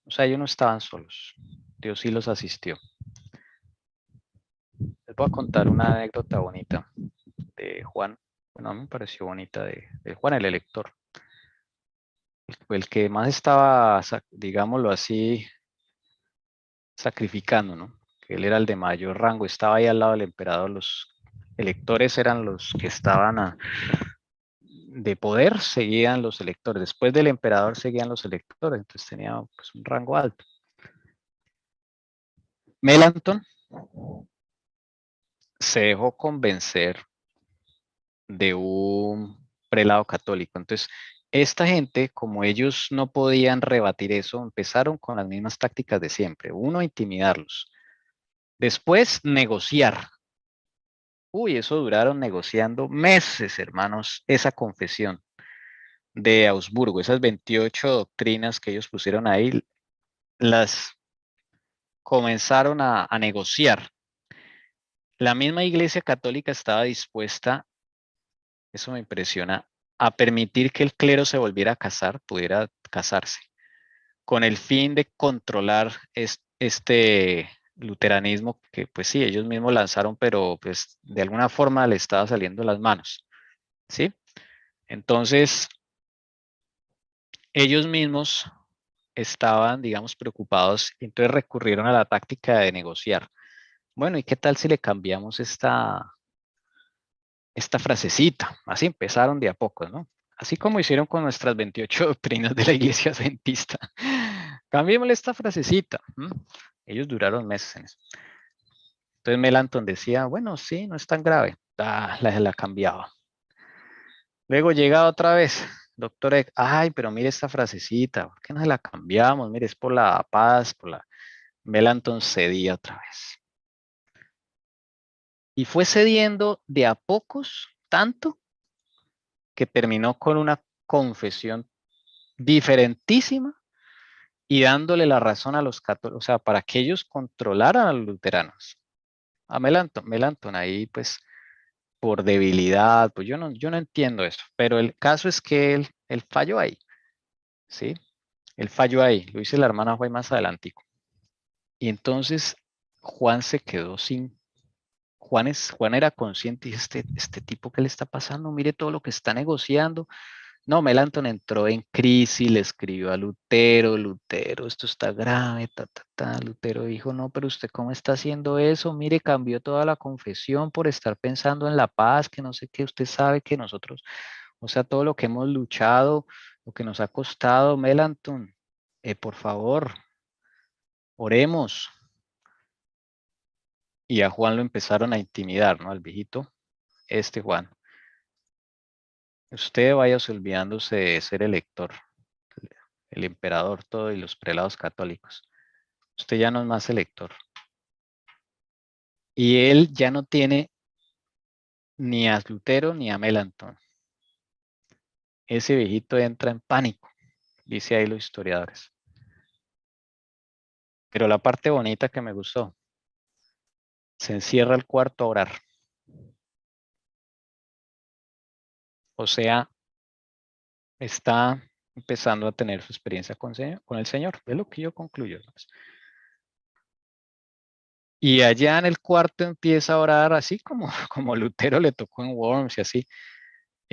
O sea, ellos no estaban solos, Dios sí los asistió. Les voy a contar una anécdota bonita de Juan. Bueno, a mí me pareció bonita de Juan el elector. El que más estaba, digámoslo así, sacrificando, ¿no? Que él era el de mayor rango, estaba ahí al lado del emperador. Los electores eran los que estaban de poder, seguían los electores. Después del emperador seguían los electores, entonces tenía pues, un rango alto. Melanchthon se dejó convencer de un prelado católico. Entonces, esta gente, como ellos no podían rebatir eso, empezaron con las mismas tácticas de siempre. Uno, intimidarlos. Después, negociar. Uy, eso duraron negociando meses, hermanos, esa confesión de Augsburgo, esas 28 doctrinas que ellos pusieron ahí, las comenzaron a negociar. La misma Iglesia Católica estaba dispuesta, eso me impresiona, a permitir que el clero se volviera a casar, pudiera casarse, con el fin de controlar este luteranismo que pues sí, ellos mismos lanzaron, pero pues de alguna forma le estaba saliendo de las manos, ¿sí? Entonces, ellos mismos estaban, digamos, preocupados, entonces recurrieron a la táctica de negociar. Bueno, ¿y qué tal si le cambiamos esta frasecita? Así empezaron de a poco, ¿no? Así como hicieron con nuestras 28 doctrinas de la Iglesia Adventista. Cambiémosle esta frasecita. Ellos duraron meses en eso. Entonces Melanchthon decía, bueno, sí, no es tan grave. La cambiaba. Luego llega otra vez, doctor Eck, ay, pero mire esta frasecita, ¿por qué no se la cambiamos? Mire, es por la paz, por la... Melanchthon cedía otra vez. Y fue cediendo de a pocos, tanto, que terminó con una confesión diferentísima y dándole la razón a los católicos, o sea, para que ellos controlaran a los luteranos. A Melanchthon ahí, pues, por debilidad, pues yo no entiendo eso, pero el caso es que él falló ahí, ¿sí? Él falló ahí, lo dice la hermana Juan más adelantico. Y entonces Juan se quedó sin... Juan era consciente y este tipo, ¿qué le está pasando? Mire todo lo que está negociando. No, Melanchthon entró en crisis, le escribió a Lutero, esto está grave, Lutero dijo, no, pero usted ¿cómo está haciendo eso? Mire, cambió toda la confesión por estar pensando en la paz, que no sé qué, usted sabe que nosotros, o sea, todo lo que hemos luchado, lo que nos ha costado, Melanchthon, por favor, oremos. Y a Juan lo empezaron a intimidar, ¿no? Al viejito, Juan. Usted váyase olvidándose de ser elector, el emperador todo y los prelados católicos. Usted ya no es más elector. Y él ya no tiene ni a Lutero ni a Melanchthon. Ese viejito entra en pánico, dice ahí los historiadores. Pero la parte bonita que me gustó, se encierra al cuarto a orar. O sea, está empezando a tener su experiencia con el Señor. Es lo que yo concluyo. Y allá en el cuarto empieza a orar, así como Lutero le tocó en Worms y así.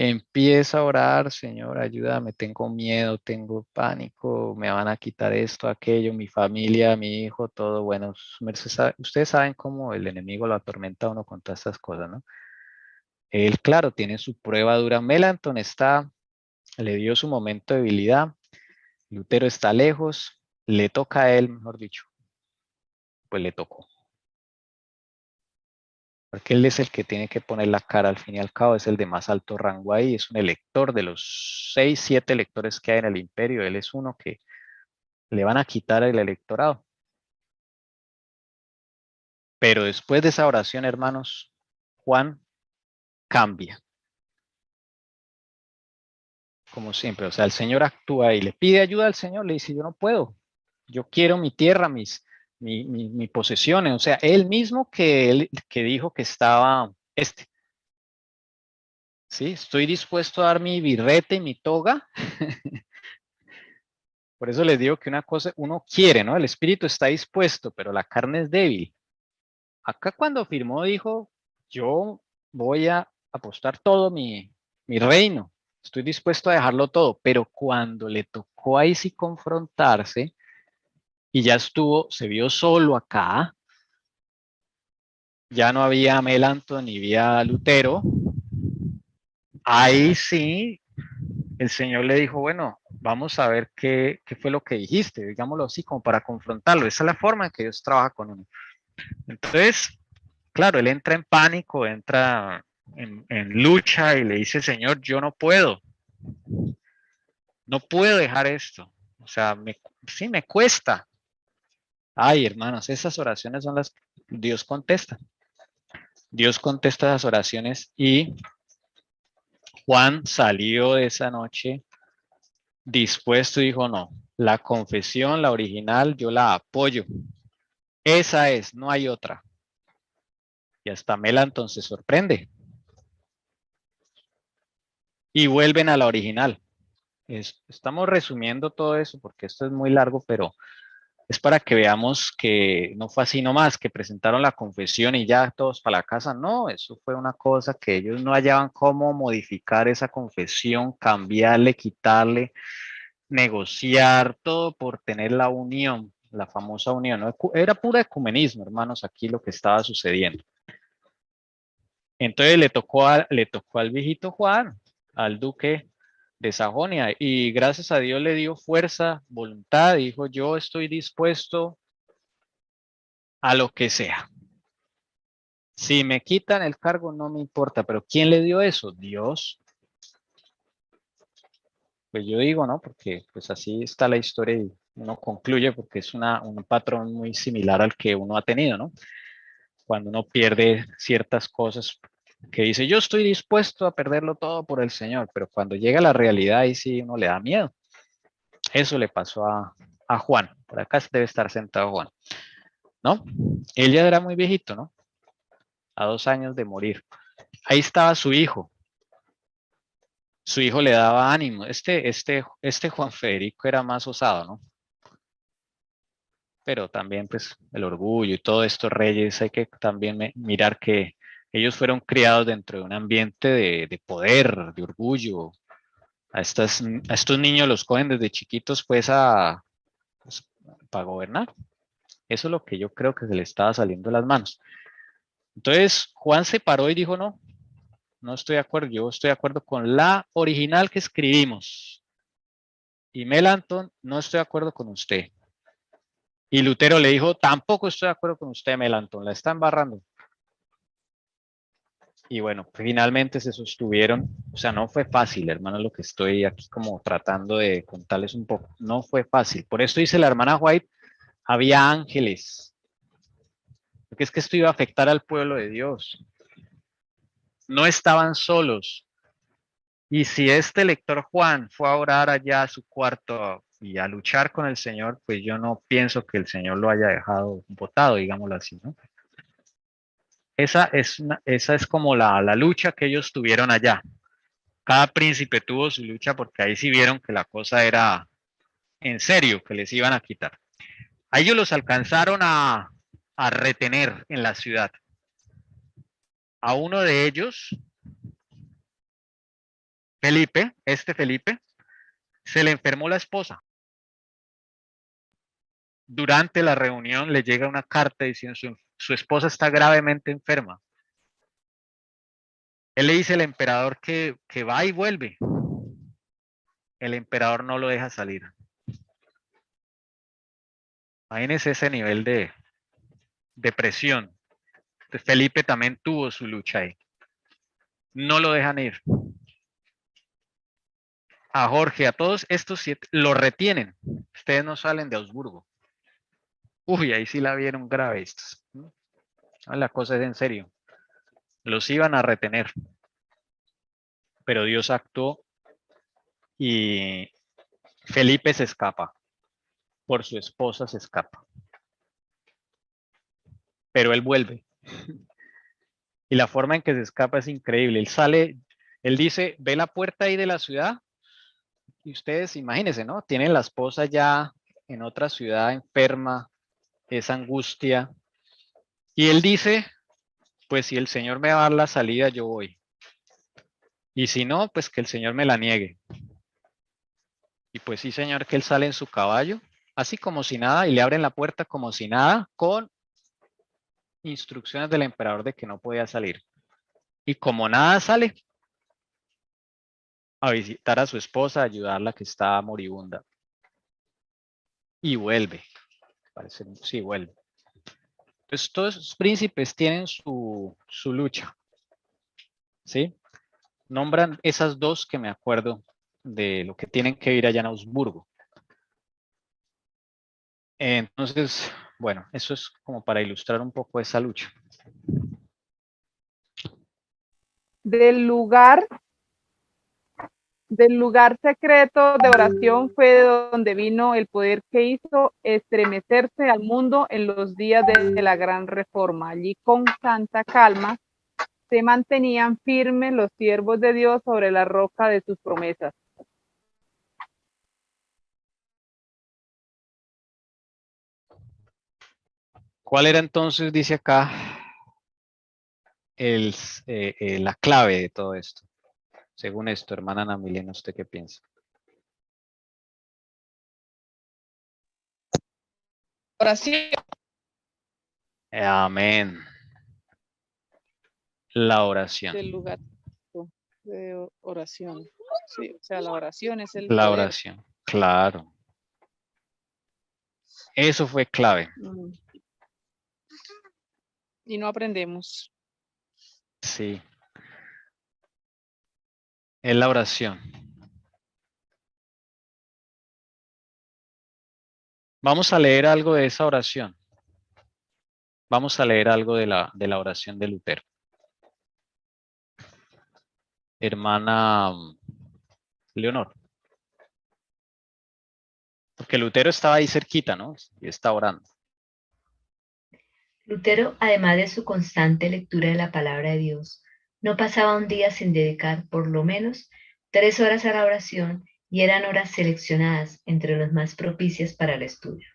Empieza a orar, Señor, ayúdame, tengo miedo, tengo pánico, me van a quitar esto, aquello, mi familia, mi hijo, todo. Bueno, ustedes saben cómo el enemigo lo atormenta a uno con todas estas cosas, ¿no? Él, claro, tiene su prueba dura. Melanchthon le dio su momento de debilidad. Lutero está lejos, le toca a él, mejor dicho. Pues le tocó. Porque él es el que tiene que poner la cara, al fin y al cabo, es el de más alto rango ahí, es un elector de los 6, 7 electores que hay en el imperio, él es uno que le van a quitar el electorado. Pero después de esa oración, hermanos, Juan cambia. Como siempre, o sea, el Señor actúa y le pide ayuda al Señor, le dice, yo no puedo, yo quiero mi tierra, mis posesiones, o sea, él mismo que dijo que estaba ¿sí? Estoy dispuesto a dar mi birrete y mi toga. Por eso les digo que una cosa, uno quiere, ¿no? El espíritu está dispuesto, pero la carne es débil. Acá cuando firmó dijo, yo voy a apostar todo mi reino. Estoy dispuesto a dejarlo todo, pero cuando le tocó ahí sí confrontarse y ya se vio solo acá, ya no había Melanchthon ni había Lutero, ahí sí el Señor le dijo, bueno, vamos a ver qué fue lo que dijiste, digámoslo así, como para confrontarlo. Esa es la forma en que Dios trabaja con uno. Entonces, claro, él entra en pánico, entra en lucha y le dice, Señor, yo no puedo dejar esto. O sea, sí me cuesta. Ay, hermanos, esas oraciones son las que Dios contesta. Dios contesta esas oraciones y Juan salió de esa noche dispuesto y dijo, no, la confesión, la original, yo la apoyo. Esa es, no hay otra. Y hasta Melanchthon se sorprende. y vuelven a la original. Estamos resumiendo todo eso porque esto es muy largo, pero es para que veamos que no fue así nomás, que presentaron la confesión y ya todos para la casa. No, eso fue una cosa que ellos no hallaban cómo modificar esa confesión, cambiarle, quitarle, negociar, todo por tener la unión, la famosa unión. ¿No? Era puro ecumenismo, hermanos, aquí lo que estaba sucediendo. Entonces le tocó al viejito Juan, al duque de Sajonia, y gracias a Dios le dio fuerza, voluntad, dijo, yo estoy dispuesto a lo que sea. Si me quitan el cargo, no me importa, pero ¿quién le dio eso? Dios. Pues yo digo, ¿no? Porque pues así está la historia y uno concluye porque es un patrón muy similar al que uno ha tenido, ¿no? Cuando uno pierde ciertas cosas que dice, yo estoy dispuesto a perderlo todo por el Señor, pero cuando llega la realidad ahí sí uno le da miedo. Eso le pasó a Juan. Por acá debe estar sentado Juan, ¿no? Él ya era muy viejito, ¿no? A 2 años de morir. Ahí estaba su hijo. Su hijo le daba ánimo. Este Juan Federico era más osado, ¿no? Pero también pues el orgullo y todos estos reyes hay que también mirar que ellos fueron criados dentro de un ambiente de poder, de orgullo. A estos niños los cogen desde chiquitos pues para gobernar. Eso es lo que yo creo que se le estaba saliendo de las manos. Entonces Juan se paró y dijo, no, no estoy de acuerdo, yo estoy de acuerdo con la original que escribimos. Y Melanchthon, no estoy de acuerdo con usted. Y Lutero le dijo, tampoco estoy de acuerdo con usted, Melanchthon, la está embarrando. Y bueno, finalmente se sostuvieron, o sea, no fue fácil, hermano, lo que estoy aquí como tratando de contarles un poco, no fue fácil. Por eso dice la hermana White, había ángeles, porque es que esto iba a afectar al pueblo de Dios. No estaban solos. Y si este lector Juan fue a orar allá a su cuarto y a luchar con el Señor, pues yo no pienso que el Señor lo haya dejado botado, digámoslo así, ¿no? Esa es como la lucha que ellos tuvieron allá. Cada príncipe tuvo su lucha porque ahí sí vieron que la cosa era en serio, que les iban a quitar. A ellos los alcanzaron a retener en la ciudad. A uno de ellos, Felipe, se le enfermó la esposa. Durante la reunión le llega una carta diciendo su esposa está gravemente enferma. Él le dice al emperador que va y vuelve. El emperador no lo deja salir. Imagínense ese nivel de presión. Entonces, Felipe también tuvo su lucha ahí. No lo dejan ir. A Jorge, a todos estos 7, lo retienen. Ustedes no salen de Augsburgo. Uy, ahí sí la vieron grave estos. La cosa es en serio. Los iban a retener. Pero Dios actuó y Felipe se escapa. Por su esposa se escapa. Pero él vuelve. Y la forma en que se escapa es increíble. Él sale, él dice, ve la puerta ahí de la ciudad. Y ustedes imagínense, ¿no? Tienen la esposa ya en otra ciudad enferma, esa angustia. Y él dice, pues si el Señor me va a dar la salida, yo voy. Y si no, pues que el Señor me la niegue. Y pues sí, Señor, que él sale en su caballo, así como si nada, y le abren la puerta como si nada, con instrucciones del emperador de que no podía salir. Y como nada sale a visitar a su esposa, a ayudarla que está moribunda. Y vuelve. Parece, sí, vuelve. Entonces todos esos príncipes tienen su lucha. ¿Sí? Nombran esas dos que me acuerdo de lo que tienen que ir allá en Augsburgo. Entonces, bueno, eso es como para ilustrar un poco esa lucha. Del lugar secreto de oración fue de donde vino el poder que hizo estremecerse al mundo en los días de la gran reforma. Allí con santa calma se mantenían firmes los siervos de Dios sobre la roca de sus promesas. ¿Cuál era entonces, dice acá, la clave de todo esto? Según esto, hermana Ana Milena, ¿usted qué piensa? Oración. Amén. La oración. Del lugar de oración. Sí, o sea, la oración es el La poder. oración, claro. Eso fue clave. Y no aprendemos. Sí. Es la oración. Vamos a leer algo de esa oración. Vamos a leer algo de la oración de Lutero. Hermana Leonor. Porque Lutero estaba ahí cerquita, ¿no? Y está orando. Lutero, además de su constante lectura de la palabra de Dios, no pasaba un día sin dedicar por lo menos 3 horas a la oración, y eran horas seleccionadas entre las más propicias para el estudio.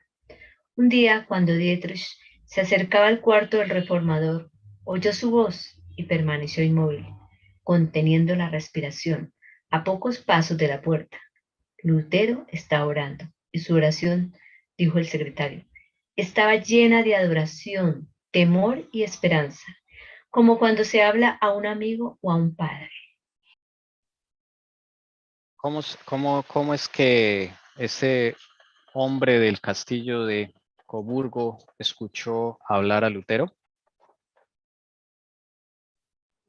Un día, cuando Dietrich se acercaba al cuarto del reformador, oyó su voz y permaneció inmóvil, conteniendo la respiración, a pocos pasos de la puerta. Lutero estaba orando, y su oración, dijo el secretario, estaba llena de adoración, temor y esperanza, como cuando se habla a un amigo o a un padre. ¿Cómo es que ese hombre del castillo de Coburgo escuchó hablar a Lutero?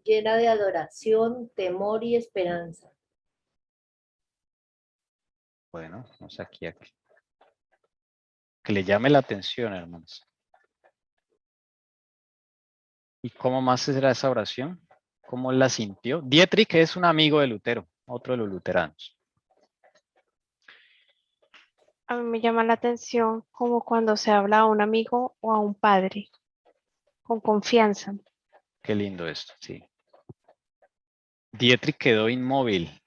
Llena de adoración, temor y esperanza. Bueno, vamos aquí. Que le llame la atención, hermanos. ¿Y cómo más será esa oración? ¿Cómo la sintió? Dietrich es un amigo de Lutero, otro de los luteranos. A mí me llama la atención como cuando se habla a un amigo o a un padre, con confianza. Qué lindo esto, sí. Dietrich quedó inmóvil.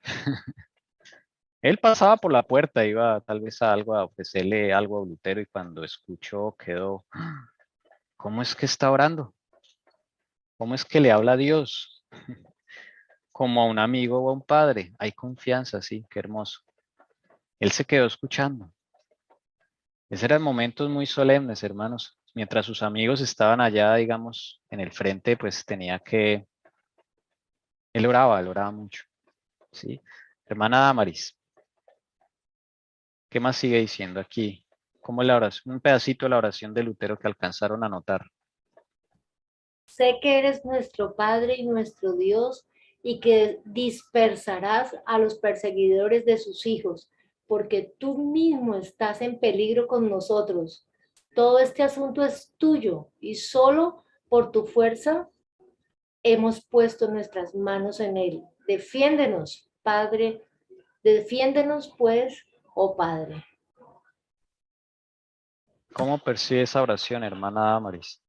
Él pasaba por la puerta, iba tal vez a ofrecerle algo a Lutero, y cuando escuchó quedó, ¿cómo es que está orando? ¿Cómo es que le habla a Dios? Como a un amigo o a un padre. Hay confianza, sí, qué hermoso. Él se quedó escuchando. Esos eran momentos muy solemnes, hermanos. Mientras sus amigos estaban allá, digamos, en el frente, pues tenía que... Él oraba mucho. ¿Sí? Hermana Damaris, ¿qué más sigue diciendo aquí? ¿Cómo es la oración? Un pedacito de la oración de Lutero que alcanzaron a notar. Sé que eres nuestro Padre y nuestro Dios, y que dispersarás a los perseguidores de sus hijos, porque tú mismo estás en peligro con nosotros. Todo este asunto es tuyo, y solo por tu fuerza hemos puesto nuestras manos en él. Defiéndenos, Padre, defiéndenos pues, oh Padre. ¿Cómo percibe esa oración, hermana Damaris?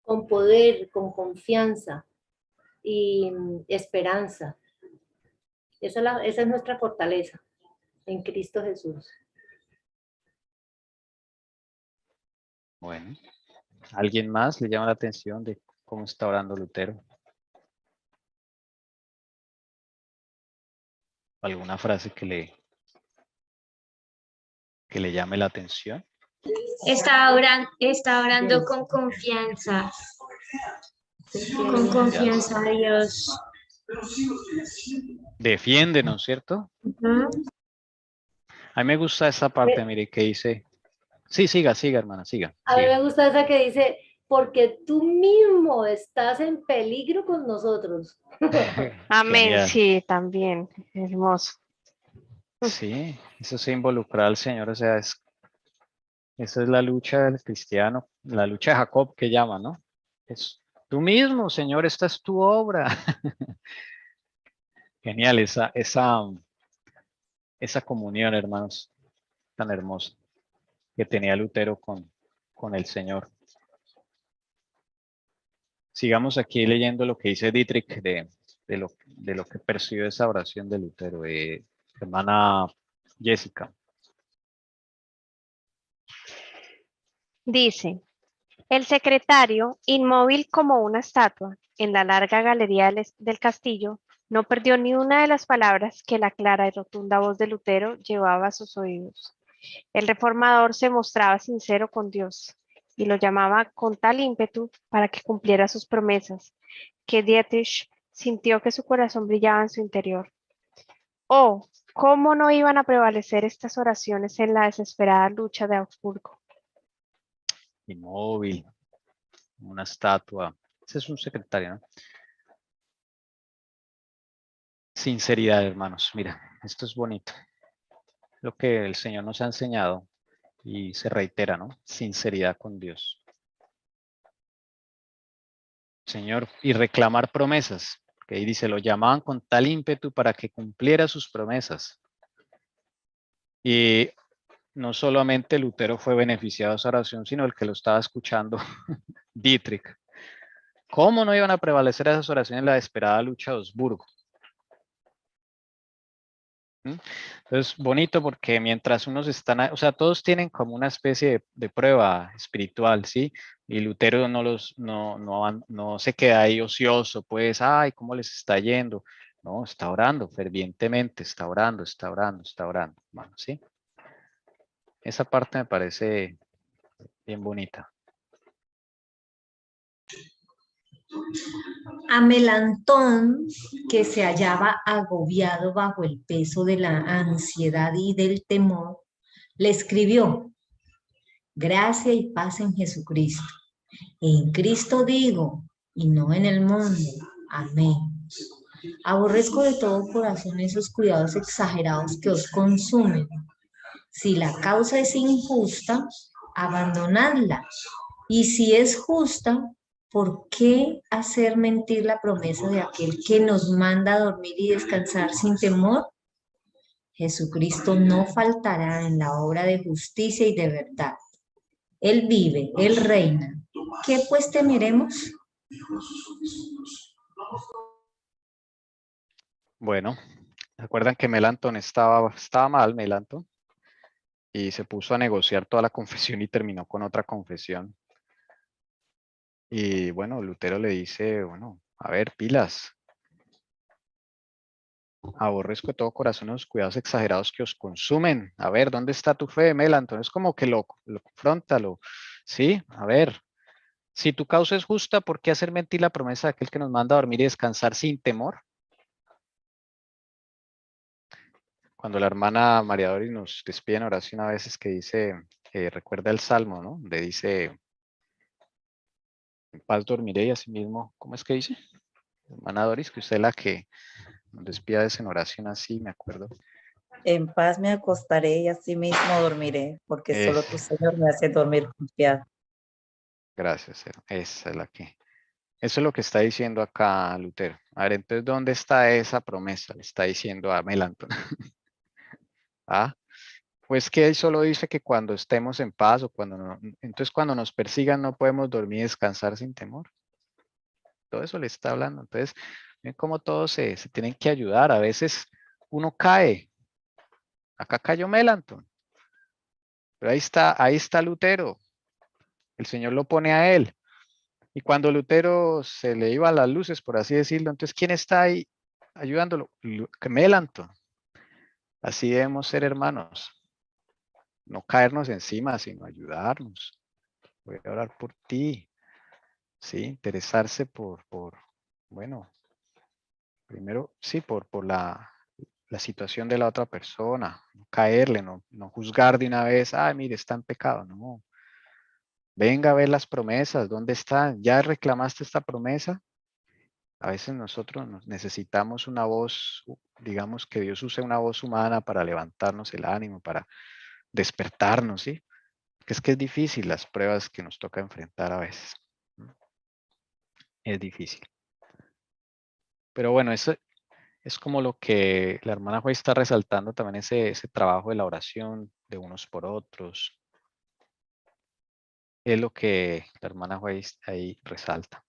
Con poder, con confianza y esperanza. Esa es nuestra fortaleza en Cristo Jesús. Bueno, ¿alguien más le llama la atención de cómo está orando Lutero? ¿Alguna frase que le llame la atención? Está orando con confianza a Dios. Defiéndenos, ¿cierto? A mí me gusta esa parte, mire, que dice... Sí, siga, hermana, siga. A mí me gusta esa que dice, porque tú mismo estás en peligro con nosotros. Amén, Genial. sí, también, hermoso. Sí, eso se involucra al Señor, o sea, esa es la lucha del cristiano, la lucha de Jacob que llama, ¿no? Es tú mismo, Señor, esta es tu obra. Genial, esa comunión, hermanos, tan hermosa que tenía Lutero con el Señor. sigamos aquí leyendo lo que dice Dietrich de lo que percibió esa oración de Lutero. Hermana Jessica. Dice, el secretario, inmóvil como una estatua en la larga galería del castillo, no perdió ni una de las palabras que la clara y rotunda voz de Lutero llevaba a sus oídos. El reformador se mostraba sincero con Dios y lo llamaba con tal ímpetu para que cumpliera sus promesas, que Dietrich sintió que su corazón brillaba en su interior. Oh, cómo no iban a prevalecer estas oraciones en la desesperada lucha de Augsburgo. Inmóvil, una estatua. Ese es un secretario, ¿no? Sinceridad, hermanos. Mira, esto es bonito. Lo que el Señor nos ha enseñado y se reitera, ¿no? Sinceridad con Dios. Señor, y reclamar promesas. Que ahí dice, lo llamaban con tal ímpetu para que cumpliera sus promesas. Y no solamente Lutero fue beneficiado de esa oración, sino el que lo estaba escuchando, Dietrich. ¿Cómo no iban a prevalecer esas oraciones en la esperada lucha de Augsburgo? Entonces, bonito porque mientras unos están, o sea, todos tienen como una especie de prueba espiritual, ¿sí? Y Lutero no se queda ahí ocioso, pues, ay, ¿cómo les está yendo? No, está orando fervientemente, está orando, hermano, ¿sí? Esa parte me parece bien bonita. A Melantón, que se hallaba agobiado bajo el peso de la ansiedad y del temor, le escribió: gracia y paz en Jesucristo. En Cristo digo, y no en el mundo. Amén. Aborrezco de todo corazón esos cuidados exagerados que os consumen. Si la causa es injusta, abandonadla. Y si es justa, ¿por qué hacer mentir la promesa de aquel que nos manda a dormir y descansar sin temor? Jesucristo no faltará en la obra de justicia y de verdad. Él vive, Él reina. ¿Qué pues temeremos? Bueno, ¿se acuerdan que Melanchthon estaba mal, Melanchthon? Y se puso a negociar toda la confesión y terminó con otra confesión. Y bueno, Lutero le dice, bueno, a ver, pilas. Aborrezco de todo corazón los cuidados exagerados que os consumen. A ver, ¿dónde está tu fe, Melanchthon? Es como que lo confronta, sí, a ver. Si tu causa es justa, ¿por qué hacer mentir la promesa de aquel que nos manda a dormir y descansar sin temor? Cuando la hermana María Doris nos despide en oración a veces que dice, recuerda el Salmo, ¿no? Donde dice, en paz dormiré y así mismo, ¿cómo es que dice? Hermana Doris, que usted es la que nos despide en oración así, me acuerdo. En paz me acostaré y así mismo dormiré, porque solo tu Señor me hace dormir confiado. Gracias, esa es la que... Eso es lo que está diciendo acá Lutero. A ver, entonces, ¿dónde está esa promesa? Le está diciendo a Melanchthon. ¿Ah? Pues que él solo dice que cuando estemos en paz o cuando no, entonces cuando nos persigan no podemos dormir y descansar sin temor. Todo eso le está hablando. Entonces, ven cómo todos se tienen que ayudar. A veces uno cae. Acá cayó Melanchthon. Pero ahí está Lutero. El Señor lo pone a él. Y cuando Lutero se le iban las luces, por así decirlo, entonces, ¿quién está ahí ayudándolo? Melanchthon. Así debemos ser, hermanos. No caernos encima, sino ayudarnos. Voy a orar por ti. Sí, interesarse bueno, primero, sí, por la situación de la otra persona. No caerle, no juzgar de una vez, ay, mire, está en pecado. No. Venga a ver las promesas, ¿dónde están? ¿Ya reclamaste esta promesa? A veces nosotros necesitamos una voz, digamos que Dios use una voz humana para levantarnos el ánimo, para despertarnos, ¿sí? Que es difícil las pruebas que nos toca enfrentar a veces. Es difícil. Pero bueno, eso es como lo que la hermana Juez está resaltando también, ese trabajo de la oración de unos por otros. Es lo que la hermana Juez ahí resalta.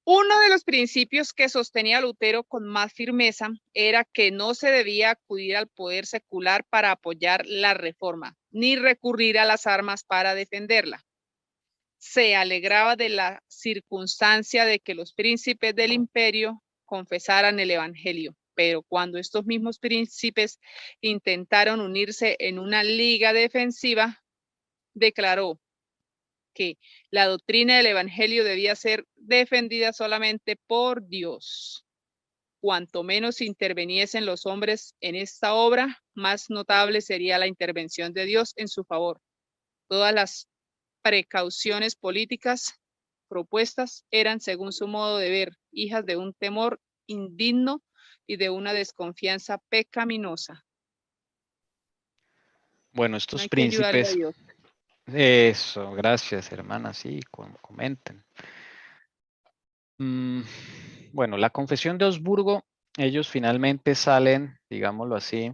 Uno de los principios que sostenía Lutero con más firmeza era que no se debía acudir al poder secular para apoyar la reforma, ni recurrir a las armas para defenderla. Se alegraba de la circunstancia de que los príncipes del imperio confesaran el evangelio, pero cuando estos mismos príncipes intentaron unirse en una liga defensiva, declaró que la doctrina del evangelio debía ser defendida solamente por Dios. Cuanto menos interviniesen los hombres en esta obra, más notable sería la intervención de Dios en su favor. Todas las precauciones políticas propuestas eran, según su modo de ver, hijas de un temor indigno y de una desconfianza pecaminosa. Bueno, No estos hay que ayudarle a príncipes, Dios. eso, gracias, hermana, sí, comenten. Bueno, la confesión de Augsburgo, ellos finalmente salen, digámoslo así,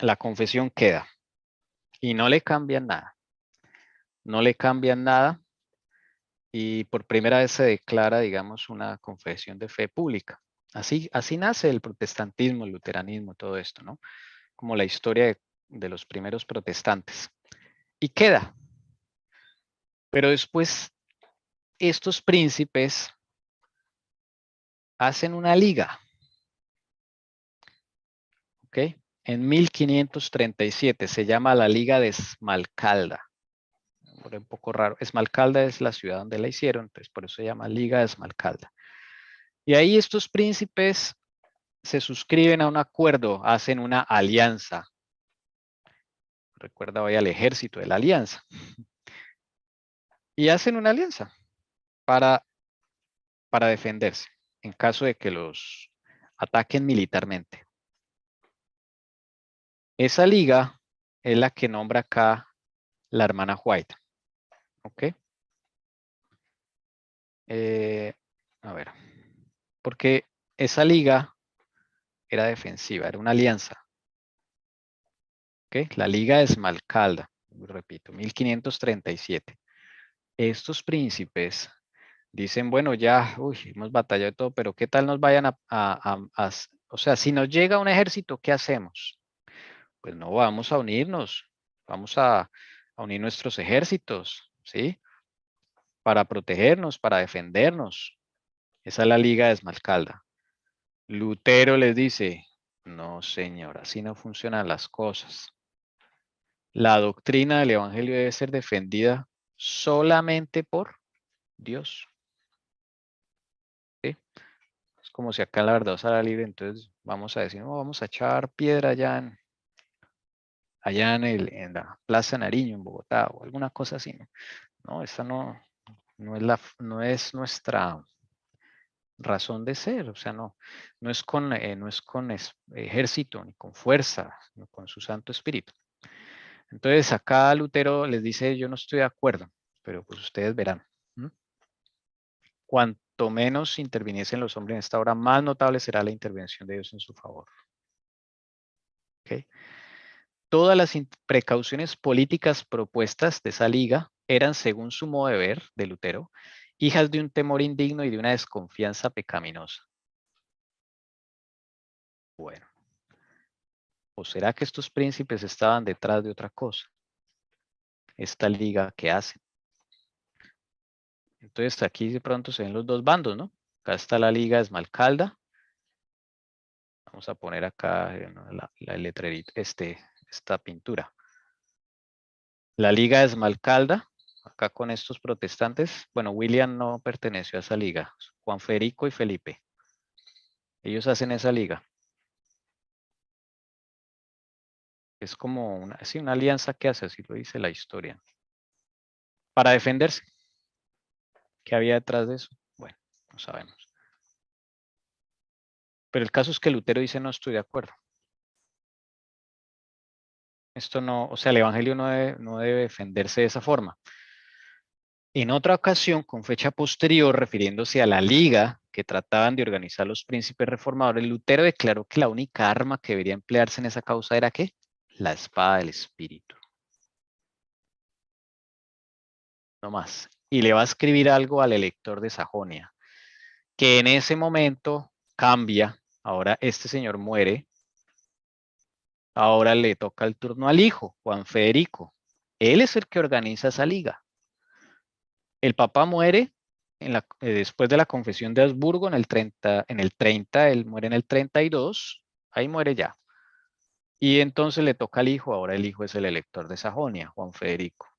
la confesión queda y no le cambian nada. No le cambian nada y por primera vez se declara, digamos, una confesión de fe pública. Así nace el protestantismo, el luteranismo, todo esto, ¿no? Como la historia de los primeros protestantes. Y queda. Pero después estos príncipes hacen una liga. ¿Ok? En 1537 se llama la Liga de Esmalcalda. Un poco raro. Esmalcalda es la ciudad donde la hicieron, entonces por eso se llama Liga de Esmalcalda. Y ahí estos príncipes se suscriben a un acuerdo, hacen una alianza. Recuerda hoy al ejército de la alianza. Y hacen una alianza para defenderse en caso de que los ataquen militarmente. Esa liga es la que nombra acá la hermana White. ¿Ok? A ver. Porque esa liga era defensiva, era una alianza. ¿Ok? La liga de Esmalcalda, repito, 1537. Estos príncipes dicen, bueno, ya, hemos batallado y todo, pero ¿qué tal nos vayan o sea, si nos llega un ejército, ¿qué hacemos? Pues no, vamos a unirnos, vamos a unir nuestros ejércitos, ¿sí? Para protegernos, para defendernos. Esa es la liga de Esmalcalda. Lutero les dice, no señor, así no funcionan las cosas. La doctrina del evangelio debe ser defendida solamente por Dios. ¿Sí? Es como si acá la verdad sale libre, entonces vamos a decir, no, vamos a echar piedra allá en la Plaza Nariño, en Bogotá, o alguna cosa así. No, esa no es nuestra razón de ser, o sea, no es con ejército, ni con fuerza, ni con su Santo Espíritu. Entonces acá Lutero les dice, yo no estoy de acuerdo, pero pues ustedes verán. Cuanto menos interviniesen los hombres en esta obra, más notable será la intervención de Dios en su favor. ¿Okay? Todas las precauciones políticas propuestas de esa liga eran, según su modo de ver, de Lutero, hijas de un temor indigno y de una desconfianza pecaminosa. Bueno. ¿O será que estos príncipes estaban detrás de otra cosa? Esta liga que hacen. Entonces aquí de pronto se ven los dos bandos, ¿no? Acá está la liga de Esmalcalda. Vamos a poner acá la letrerita, esta pintura. La liga de Esmalcalda, acá con estos protestantes. Bueno, William no perteneció a esa liga. Juan Federico y Felipe. Ellos hacen esa liga. Es como una alianza que hace, así lo dice la historia. Para defenderse. ¿Qué había detrás de eso? Bueno, no sabemos. Pero el caso es que Lutero dice, no estoy de acuerdo. Esto no, o sea, el evangelio no debe defenderse de esa forma. En otra ocasión, con fecha posterior, refiriéndose a la liga que trataban de organizar los príncipes reformadores, Lutero declaró que la única arma que debería emplearse en esa causa era ¿qué? La espada del Espíritu. No más. Y le va a escribir algo al elector de Sajonia. que en ese momento cambia. Ahora este señor muere. Ahora le toca el turno al hijo, Juan Federico. Él es el que organiza esa liga. El papá muere después de la confesión de Habsburgo en el 30, él muere en el 32, ahí muere ya. Y entonces le toca al hijo, ahora el hijo es el elector de Sajonia, Juan Federico.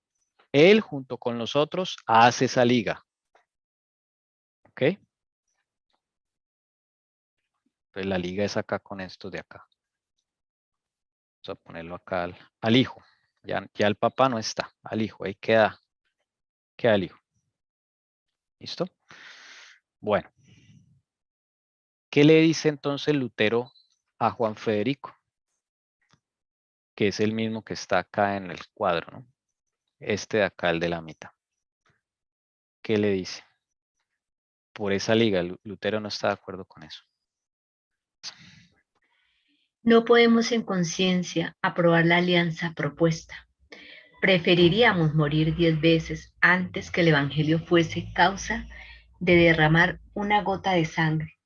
Él junto con los otros hace esa liga. ¿Ok? Entonces la liga es acá con estos de acá. Vamos a ponerlo acá al hijo. Ya el papá no está, al hijo, ahí queda el hijo. ¿Listo? Bueno. ¿Qué le dice entonces Lutero a Juan Federico? Que es el mismo que está acá en el cuadro, ¿no? Este de acá, el de la mitad. ¿Qué le dice? Por esa liga, Lutero no está de acuerdo con eso. No podemos en conciencia aprobar la alianza propuesta. Preferiríamos morir 10 veces antes que el Evangelio fuese causa de derramar una gota de sangre.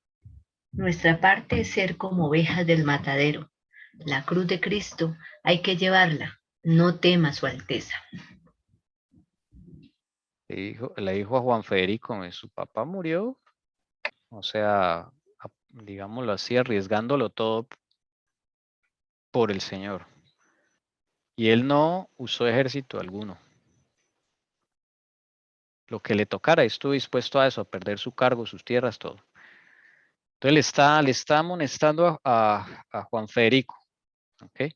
Nuestra parte es ser como ovejas del matadero. La cruz de Cristo hay que llevarla. No tema su alteza. Le dijo a Juan Federico, su papá murió, o sea, digámoslo así, arriesgándolo todo por el Señor. Y él no usó ejército alguno. Lo que le tocara, estuvo dispuesto a eso, a perder su cargo, sus tierras, todo. Entonces le está amonestando a Juan Federico. ¿Ok?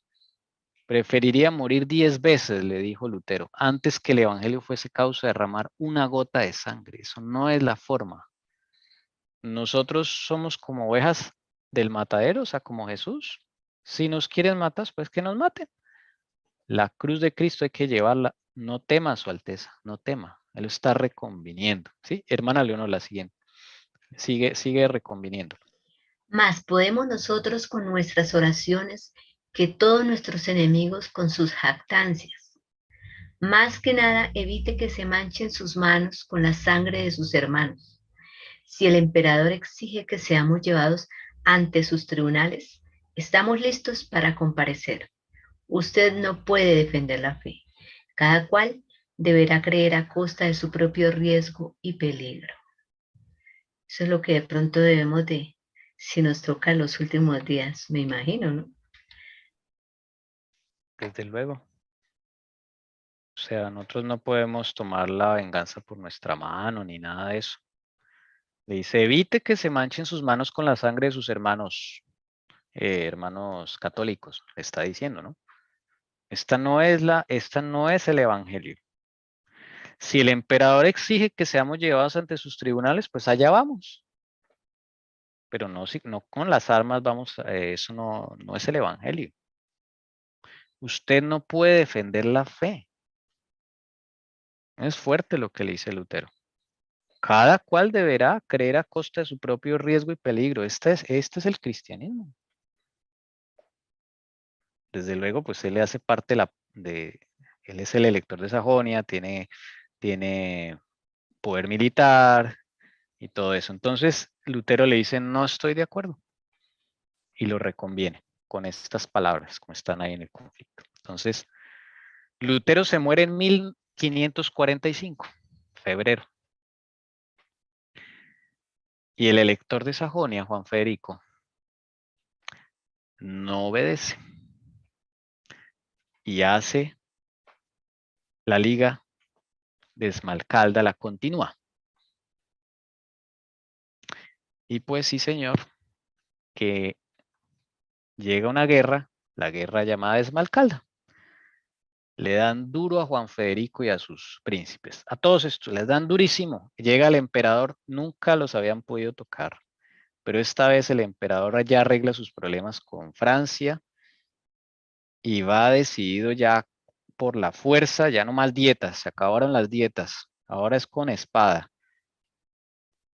Preferiría morir 10 veces, le dijo Lutero, antes que el evangelio fuese causa de derramar una gota de sangre. Eso no es la forma. Nosotros somos como ovejas del matadero, o sea, como Jesús. Si nos quieren matar, pues que nos maten. La cruz de Cristo hay que llevarla. No tema, Su Alteza, no tema. Él está reconviniendo. ¿Sí? Hermana Leonor, la siguiente. Sigue reconviniendo. Mas podemos nosotros con nuestras oraciones que todos nuestros enemigos con sus jactancias. Más que nada evite que se manchen sus manos con la sangre de sus hermanos. Si el emperador exige que seamos llevados ante sus tribunales, estamos listos para comparecer. Usted no puede defender la fe. Cada cual deberá creer a costa de su propio riesgo y peligro. Eso es lo que de pronto debemos de, si nos toca en los últimos días, me imagino, ¿no? Desde luego. O sea, nosotros no podemos tomar la venganza por nuestra mano ni nada de eso. Le dice, evite que se manchen sus manos con la sangre de sus hermanos católicos, le está diciendo, ¿no? Esta no es el evangelio. Si el emperador exige que seamos llevados ante sus tribunales, pues allá vamos. Pero no con las armas vamos, eso no es el evangelio. Usted no puede defender la fe. Es fuerte lo que le dice Lutero. Cada cual deberá creer a costa de su propio riesgo y peligro. Este es el cristianismo. Desde luego, pues él le hace parte él es el elector de Sajonia, tiene poder militar y todo eso. Entonces, Lutero le dice, no estoy de acuerdo. Y lo reconviene con estas palabras, como están ahí en el conflicto. Entonces, Lutero se muere en 1545, febrero. Y el elector de Sajonia, Juan Federico, no obedece. Y hace la liga de Esmalcalda, la continúa. Y pues sí, señor, que llega una guerra, la guerra llamada Esmalcalda. Le dan duro a Juan Federico y a sus príncipes. A todos estos les dan durísimo. Llega el emperador, nunca los habían podido tocar. Pero esta vez el emperador ya arregla sus problemas con Francia y va decidido ya por la fuerza, ya no más dietas, se acabaron las dietas, ahora es con espada.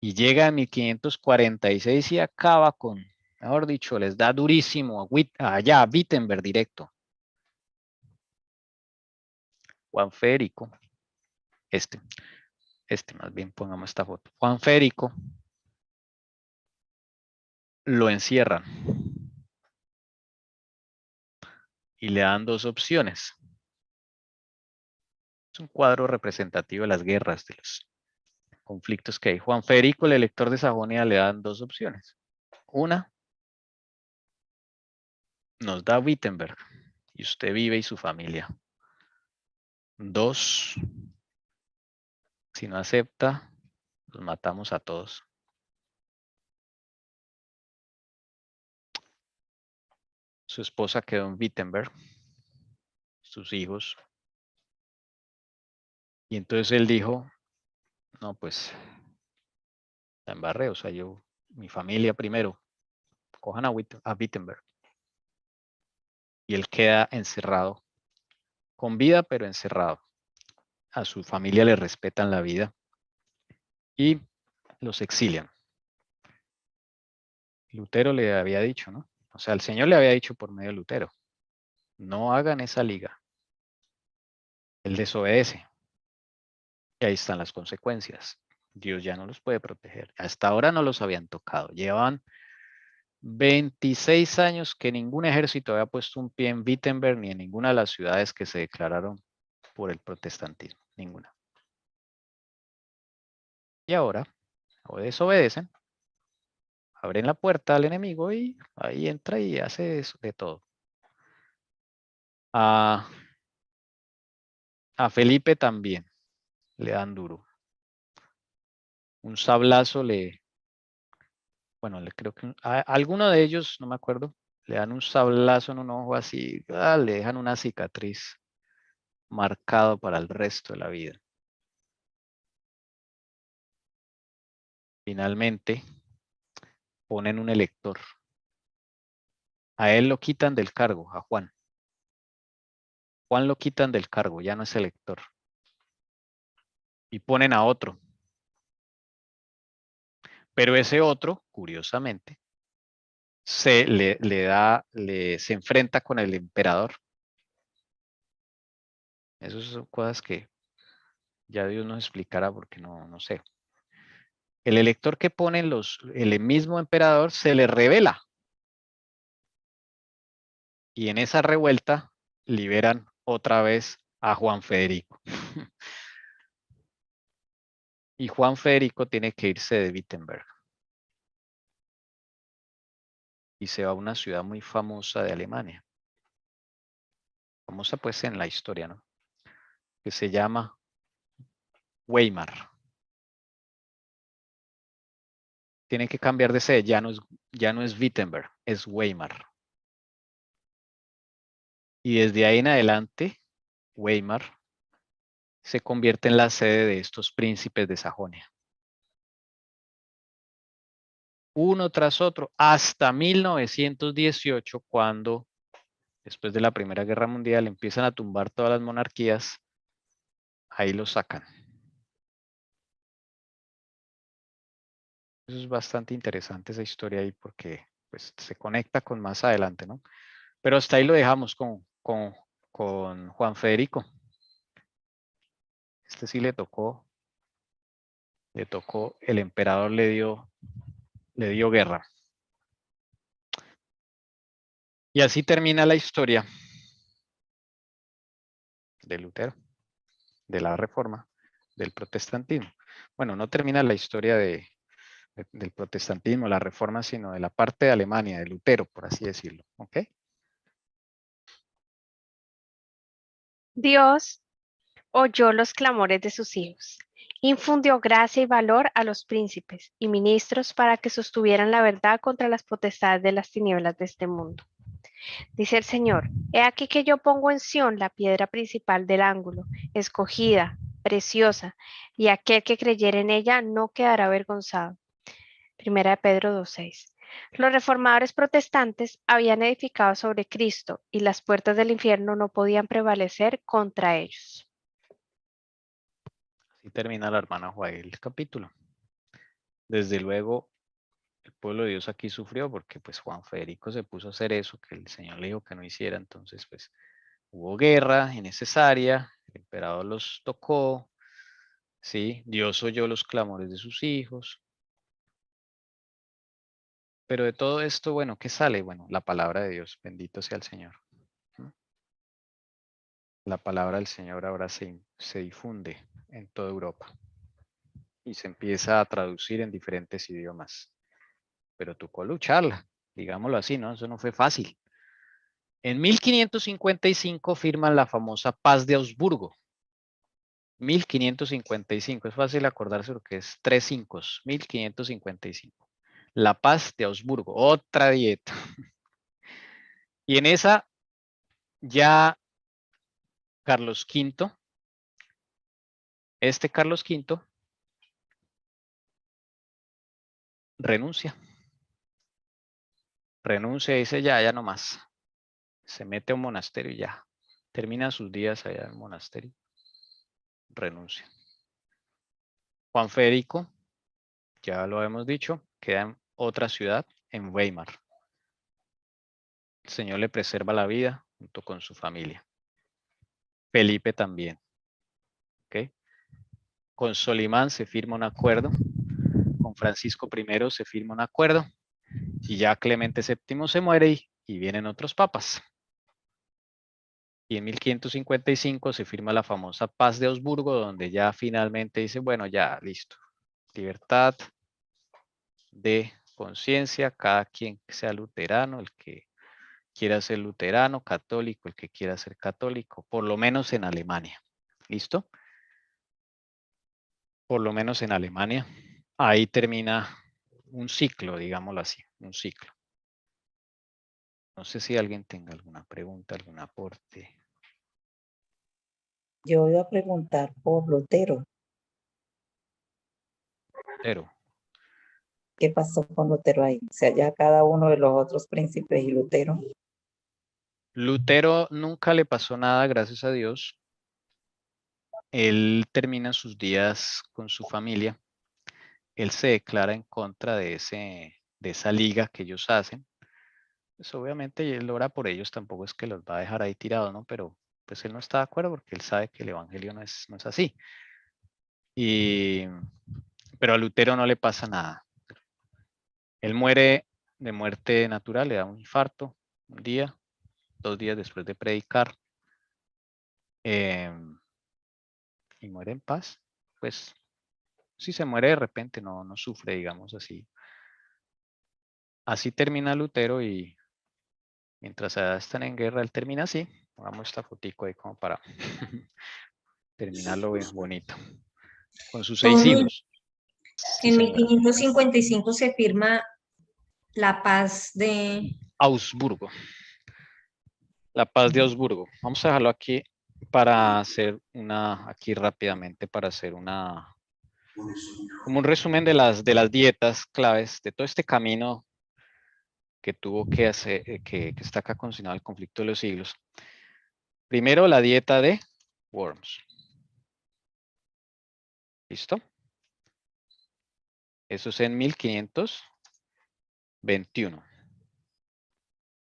Y llega en 1546 y acaba con, mejor dicho, les da durísimo allá a Wittenberg directo. Juan Federico, este más bien pongamos esta foto. Juan Federico lo encierran y le dan dos opciones. Es un cuadro representativo de las guerras, de los conflictos que hay. Juan Federico, el elector de Sajonia, le dan dos opciones. Una, nos da Wittenberg y usted vive y su familia. Dos, si no acepta, los matamos a todos. Su esposa quedó en Wittenberg, sus hijos. Y entonces él dijo, no, pues, la embarré, o sea, mi familia primero, cojan a Wittenberg. Y él queda encerrado, con vida, pero encerrado. A su familia le respetan la vida y los exilian. Lutero le había dicho, ¿no? O sea, el Señor le había dicho por medio de Lutero, no hagan esa liga. Él desobedece. Y ahí están las consecuencias. Dios ya no los puede proteger. Hasta ahora no los habían tocado. Llevan 26 años que ningún ejército había puesto un pie en Wittenberg ni en ninguna de las ciudades que se declararon por el protestantismo. Ninguna. Y ahora, o desobedecen, abren la puerta al enemigo y ahí entra y hace eso, de todo. A Felipe también le dan duro. Un sablazo bueno, creo que a alguno de ellos, no me acuerdo, le dan un sablazo en un ojo así, le dejan una cicatriz marcado para el resto de la vida. Finalmente, ponen un elector. A él lo quitan del cargo, a Juan. Juan lo quitan del cargo, ya no es elector. Y ponen a otro. Pero ese otro, curiosamente, se enfrenta con el emperador. Esas son cosas que ya Dios nos explicará porque no sé. El elector que ponen el mismo emperador se le revela. Y en esa revuelta liberan otra vez a Juan Federico. Y Juan Federico tiene que irse de Wittenberg. Y se va a una ciudad muy famosa de Alemania. Famosa pues en la historia, ¿no? Que se llama Weimar. Tiene que cambiar de sede, ya no es Wittenberg, es Weimar. Y desde ahí en adelante, Weimar se convierte en la sede de estos príncipes de Sajonia. Uno tras otro, hasta 1918, cuando, después de la Primera Guerra Mundial, empiezan a tumbar todas las monarquías, ahí los sacan. Eso es bastante interesante esa historia ahí porque pues, se conecta con más adelante, ¿no? Pero hasta ahí lo dejamos con Juan Federico. Este sí le tocó, el emperador le dio guerra. Y así termina la historia de Lutero, de la Reforma, del protestantismo. Bueno, no termina la historia del protestantismo, la Reforma, sino de la parte de Alemania, de Lutero, por así decirlo. ¿Ok? Dios oyó los clamores de sus hijos. Infundió gracia y valor a los príncipes y ministros para que sostuvieran la verdad contra las potestades de las tinieblas de este mundo. Dice el Señor, he aquí que yo pongo en Sión la piedra principal del ángulo, escogida, preciosa, y aquel que creyere en ella no quedará avergonzado. Primera de Pedro 2:6. Los reformadores protestantes habían edificado sobre Cristo y las puertas del infierno no podían prevalecer contra ellos. Así termina la hermana Joaquín el capítulo. Desde luego, el pueblo de Dios aquí sufrió porque pues Juan Federico se puso a hacer eso que el Señor le dijo que no hiciera. Entonces pues hubo guerra innecesaria, el emperador los tocó, ¿sí? Dios oyó los clamores de sus hijos. Pero de todo esto, bueno, ¿qué sale? Bueno, la palabra de Dios, bendito sea el Señor. La palabra del Señor ahora se difunde en toda Europa y se empieza a traducir en diferentes idiomas. Pero tocó lucharla, digámoslo así, ¿no? Eso no fue fácil. En 1555 firman la famosa Paz de Augsburgo. 1555, es fácil acordarse lo que es 3 5, 1555. La Paz de Augsburgo, otra dieta. Y en esa ya Carlos V, Carlos V, renuncia. Renuncia y dice ya no más. Se mete a un monasterio y ya. Termina sus días allá en el monasterio. Renuncia. Juan Federico, ya lo hemos dicho, queda en otra ciudad, en Weimar. El Señor le preserva la vida junto con su familia. Felipe también. ¿Okay? Con Solimán se firma un acuerdo. Con Francisco I se firma un acuerdo. Y ya Clemente VII se muere y vienen otros papas. Y en 1555 se firma la famosa Paz de Augsburgo, donde ya finalmente dice, bueno, ya, listo. Libertad de conciencia, cada quien que sea luterano, el que quiera ser luterano, católico, el que quiera ser católico, por lo menos en Alemania. ¿Listo? Por lo menos en Alemania. Ahí termina un ciclo, digámoslo así, un ciclo. No sé si alguien tenga alguna pregunta, algún aporte. Yo iba a preguntar por Lutero. Pero ¿Qué pasó con Lutero ahí? O sea, ya cada uno de los otros príncipes y Lutero. Lutero nunca le pasó nada, gracias a Dios. Él termina sus días con su familia. Él se declara en contra de esa liga que ellos hacen. Pues obviamente él ora por ellos, tampoco es que los va a dejar ahí tirados, ¿no? Pero pues él no está de acuerdo porque él sabe que el evangelio no es así. Pero a Lutero no le pasa nada. Él muere de muerte natural, le da un infarto un día, 2 días después de predicar. Y muere en paz. Pues si se muere de repente no sufre, digamos así. Así termina Lutero y mientras están en guerra, él termina así. Pongamos esta fotico ahí como para terminarlo bien bonito. Con sus 6 hijos. Sí, En señora. 1555 se firma la paz de... Augsburgo. La Paz de Augsburgo. Vamos a dejarlo aquí para hacer aquí rápidamente, para hacer como un resumen de las dietas claves de todo este camino que tuvo que hacer, que está acá consignado el conflicto de los siglos. Primero, la dieta de Worms. ¿Listo? Eso es en 1521.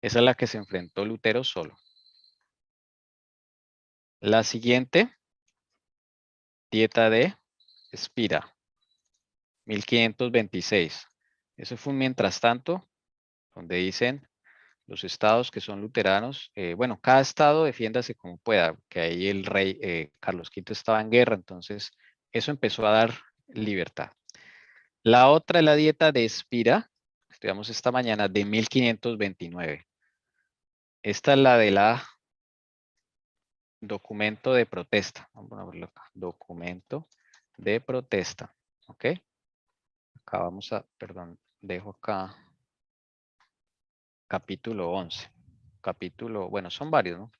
Esa es la que se enfrentó Lutero solo. La siguiente, dieta de Spira. 1526. Eso fue un mientras tanto, donde dicen los estados que son luteranos, bueno, cada estado defiéndase como pueda, que ahí el rey Carlos V estaba en guerra, entonces eso empezó a dar libertad. La otra es la dieta de Spira, estudiamos esta mañana, de 1529. Esta es la de la documento de protesta. Vamos a verlo acá. Documento de protesta. ¿Ok? Acá vamos a, perdón, dejo acá capítulo 11. Capítulo, bueno, son varios, ¿no?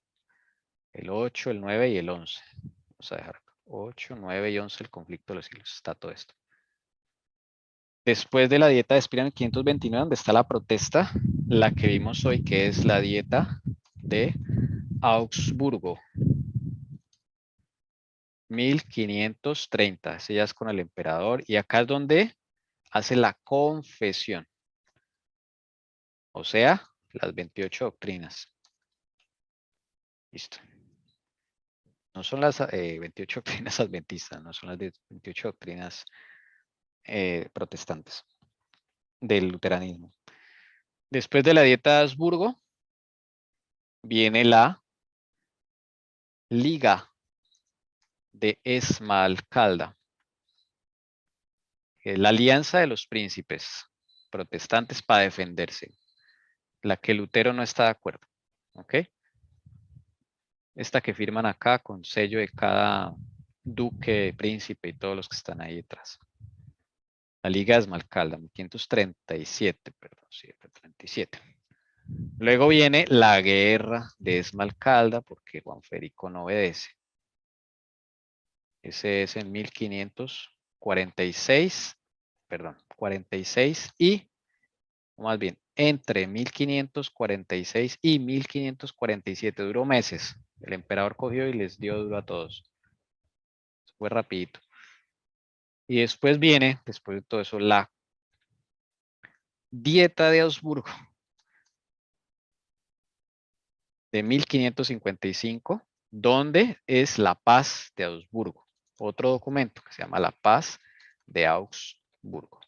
El 8, el 9 y el 11. Vamos a dejar acá. 8, 9 y 11, el conflicto de los siglos. Está todo esto. Después de la dieta de Spira en 529, donde está la protesta, la que vimos hoy, que es la dieta de Augsburgo. 1530. Ese ya es con el emperador. Y acá es donde hace la confesión. O sea, las 28 doctrinas. Listo. No son las 28 doctrinas adventistas, no son las 28 doctrinas protestantes del luteranismo. Después de la dieta de Habsburgo, viene la Liga de Esmalcalda, que es la alianza de los príncipes protestantes para defenderse, la que Lutero no está de acuerdo. ¿Ok? Esta que firman acá con sello de cada duque, príncipe y todos los que están ahí detrás. La Liga de Esmalcalda, 1537, perdón, sí, 37. Luego viene la Guerra de Esmalcalda, porque Juan Federico no obedece. Ese es en 1546, perdón, 46 y, o más bien, entre 1546 y 1547, duró meses. El emperador cogió y les dio duro a todos. Fue rapidito. Y después viene, después de todo eso, la Dieta de Augsburgo de 1555, donde es la Paz de Augsburgo. Otro documento que se llama la Paz de Augsburgo.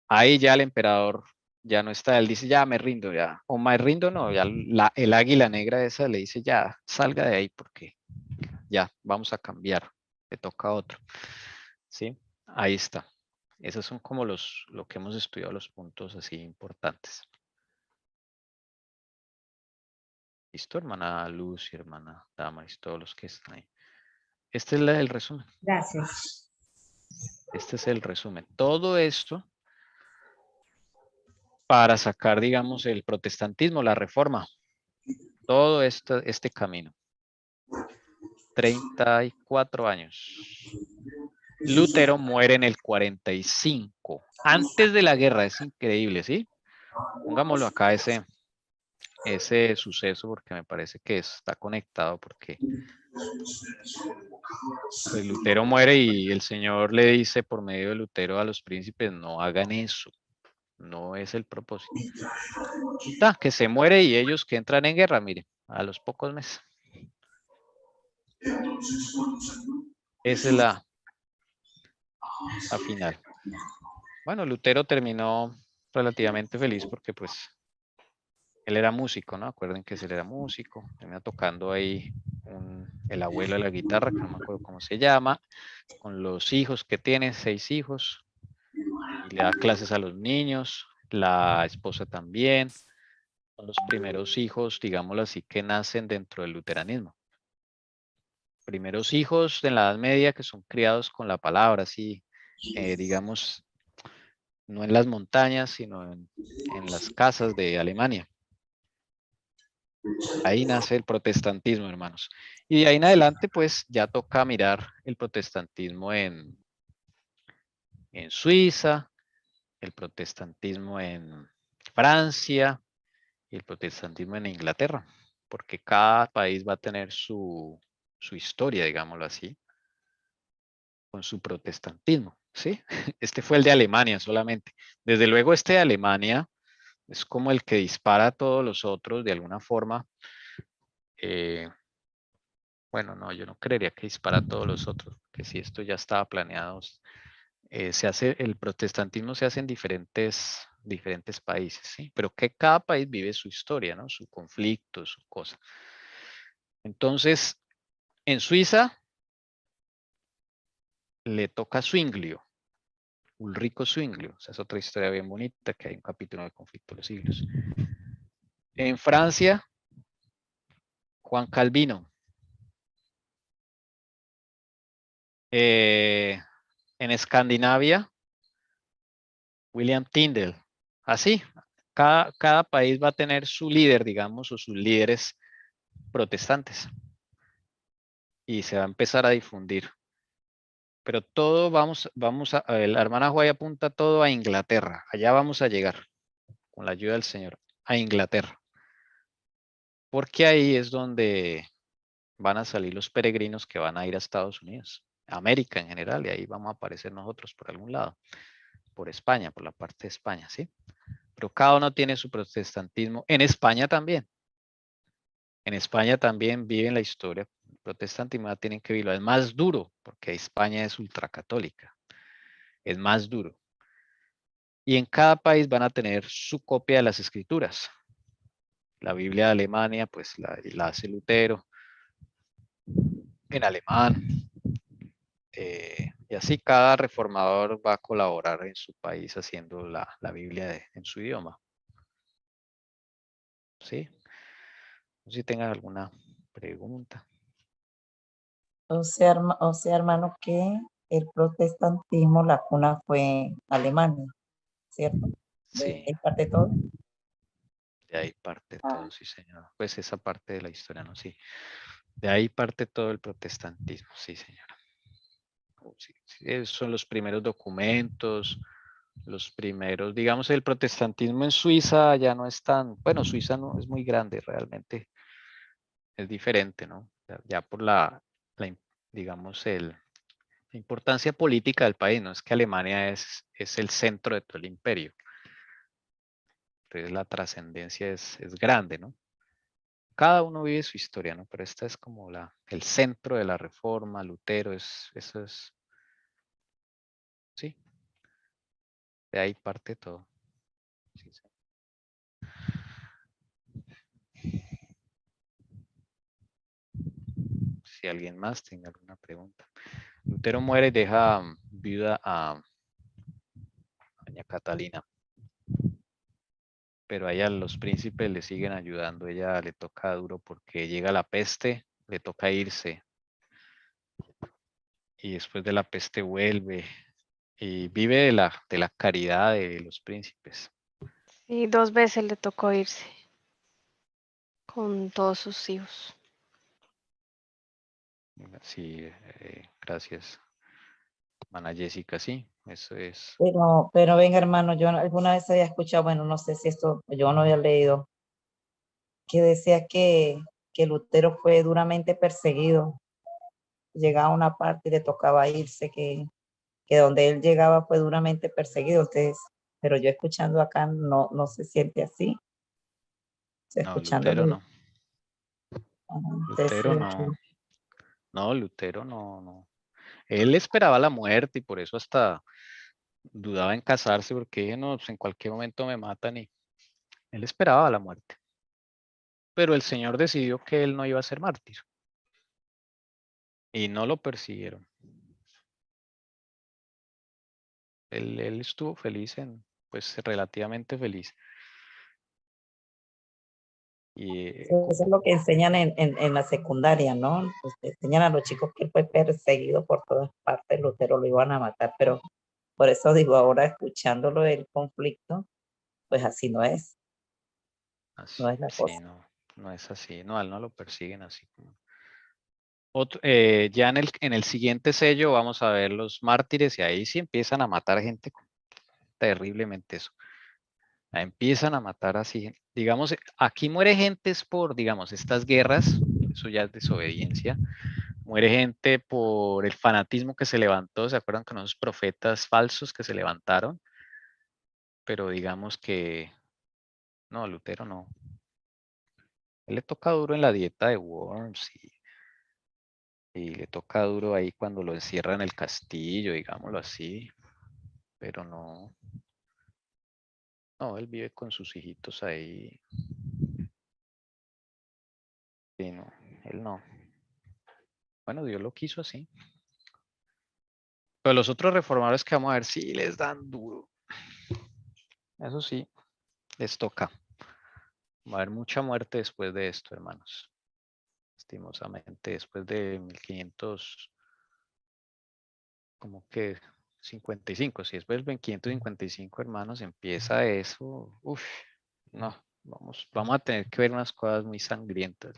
Ahí ya el emperador ya no está, él dice ya me rindo, ya, o me rindo no, ya el águila negra esa le dice ya salga de ahí porque ya vamos a cambiar, le toca a otro. ¿Sí? Ahí está. Esos son como lo que hemos estudiado, los puntos así importantes. ¿Listo, hermana Luz y hermana Damaris, todos los que están ahí? Este es el resumen. Gracias. Este es el resumen. Todo esto para sacar, digamos, el protestantismo, la reforma. Todo este camino. 34 años. Lutero muere en el 45. Antes de la guerra, es increíble, ¿sí? Pongámoslo acá ese suceso porque me parece que está conectado porque pues, Lutero muere y el Señor le dice por medio de Lutero a los príncipes no hagan eso, no es el propósito. Que se muere y ellos que entran en guerra, miren, a los pocos meses. Esa es la final. Bueno, Lutero terminó relativamente feliz porque pues él era músico, ¿no? Acuerden que él era músico, termina tocando ahí el abuelo de la guitarra, que no me acuerdo cómo se llama, con los hijos que tiene, 6 hijos, y le da clases a los niños, la esposa también, son los primeros hijos, digámoslo así, que nacen dentro del luteranismo. Primeros hijos de la Edad Media que son criados con la palabra, así, digamos, no en las montañas, sino en las casas de Alemania. Ahí nace el protestantismo, hermanos. Y de ahí en adelante, pues ya toca mirar el protestantismo en Suiza, el protestantismo en Francia y el protestantismo en Inglaterra, porque cada país va a tener su historia, digámoslo así, con su protestantismo, ¿sí? Este fue el de Alemania solamente. Desde luego este de Alemania es como el que dispara a todos los otros de alguna forma. Bueno, no, yo no creería que dispara a todos los otros, que si esto ya estaba planeado, el protestantismo se hace en diferentes países, ¿sí? Pero que cada país vive su historia, ¿no? Su conflicto, su cosa. Entonces, en Suiza le toca Zwinglio, Ulrico Zwinglio, esa es otra historia bien bonita, que hay un capítulo de Conflicto de los Siglos. En Francia, Juan Calvino. En Escandinavia, William Tyndale. Así, cada país va a tener su líder, digamos, o sus líderes protestantes. Y se va a empezar a difundir. Pero todo la hermana Juay apunta todo a Inglaterra. Allá vamos a llegar, con la ayuda del Señor, a Inglaterra. Porque ahí es donde van a salir los peregrinos que van a ir a Estados Unidos, a América en general, y ahí vamos a aparecer nosotros por algún lado, por España, por la parte de España, ¿sí? Pero cada uno tiene su protestantismo. En España también. En España también viven la historia. El protestantismo tienen que vivirlo. Es más duro, porque España es ultracatólica. Es más duro. Y en cada país van a tener su copia de las escrituras. La Biblia de Alemania, pues la hace Lutero en alemán. Y así cada reformador va a colaborar en su país haciendo la Biblia en su idioma. ¿Sí? No sé si tengan alguna pregunta. O sea, hermano, que el protestantismo, la cuna fue Alemania, ¿cierto? Sí, ¿Es parte de todo? de ahí parte Ah, todo, sí, señora. Pues esa parte de la historia, ¿no? Sí. De ahí parte todo el protestantismo, sí, señora. Sí, sí, esos son los primeros documentos, los primeros, digamos, el protestantismo en Suiza ya no es tan, bueno, Suiza no es muy grande realmente, es diferente, ¿no? Ya por digamos, la importancia política del país, no es que Alemania es el centro de todo el imperio. Entonces la trascendencia es grande, ¿no? Cada uno vive su historia, ¿no? Pero esta es como el centro de la reforma, Lutero, eso es, sí, de ahí parte todo. Sí, sí. Si alguien más tiene alguna pregunta. Lutero muere y deja viuda a doña Catalina. Pero a ella los príncipes le siguen ayudando. Ella le toca duro porque llega la peste, le toca irse. Y después de la peste vuelve. Y vive de la caridad de los príncipes. Y 2 veces le tocó irse con todos sus hijos. Sí, gracias. Mana Jessica, sí, eso es. pero venga, hermano, yo alguna vez había escuchado, bueno, no sé si esto, yo no había leído, que decía que Lutero fue duramente perseguido. Llegaba a una parte y le tocaba irse, que donde él llegaba fue duramente perseguido. Entonces, pero yo escuchando acá no se siente así. No, Lutero Escuchándolo. no. Entonces, Lutero no. No, Lutero no. Él esperaba la muerte y por eso hasta dudaba en casarse porque dije, no, pues en cualquier momento me matan y él esperaba la muerte. Pero el Señor decidió que él no iba a ser mártir y no lo persiguieron. Él estuvo feliz pues relativamente feliz. Y eso es lo que enseñan en la secundaria, ¿no? Pues enseñan a los chicos que él fue perseguido por todas partes, Lutero lo iban a matar, pero por eso digo, ahora escuchándolo del conflicto, pues así no es, no es la sí, cosa. no es así. No, a él no lo persiguen así. Ya en el siguiente sello vamos a ver los mártires y ahí sí empiezan a matar gente terriblemente eso. Empiezan a matar así. Digamos, aquí muere gente es por, digamos, estas guerras, eso ya es desobediencia. Muere gente por el fanatismo que se levantó. ¿Se acuerdan con esos profetas falsos que se levantaron? Pero digamos que, no, Lutero no. Él le toca duro en la dieta de Worms y le toca duro ahí cuando lo encierran en el castillo, digámoslo así. Pero no, él vive con sus hijitos ahí. Sí, no, él no. Bueno, Dios lo quiso así. Pero los otros reformadores que vamos a ver, sí les dan duro. Eso sí, les toca. Va a haber mucha muerte después de esto, hermanos. Lastimosamente, después de 1500, como que 55. Si después de 1555, hermanos, empieza eso. Uf, no, vamos a tener que ver unas cosas muy sangrientas.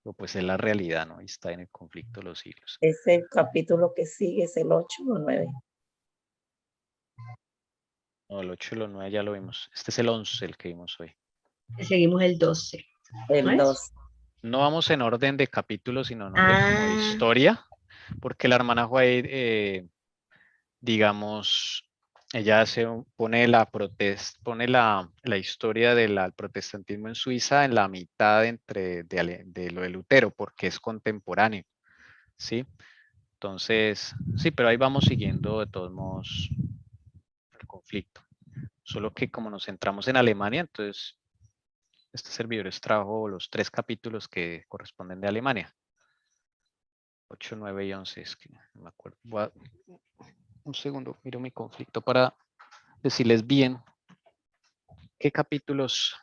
Pero pues es la realidad, ¿no? Y está en el conflicto de los siglos. Ese capítulo que sigue es el 8 o 9. No, el 8 y los 9 ya lo vimos. Este es el 11, el que vimos hoy. Seguimos el 12. El 2. No vamos en orden de capítulos, sino en orden como de historia, porque la hermana White, digamos, ella pone la historia del protestantismo en Suiza en la mitad de lo de Lutero, porque es contemporáneo, ¿sí? Entonces, sí, pero ahí vamos siguiendo de todos modos el conflicto. Solo que como nos centramos en Alemania, entonces este servidor trajo los 3 capítulos que corresponden de Alemania. 8, 9 y 11, es que no me acuerdo. Un segundo, miro mi conflicto para decirles bien qué capítulos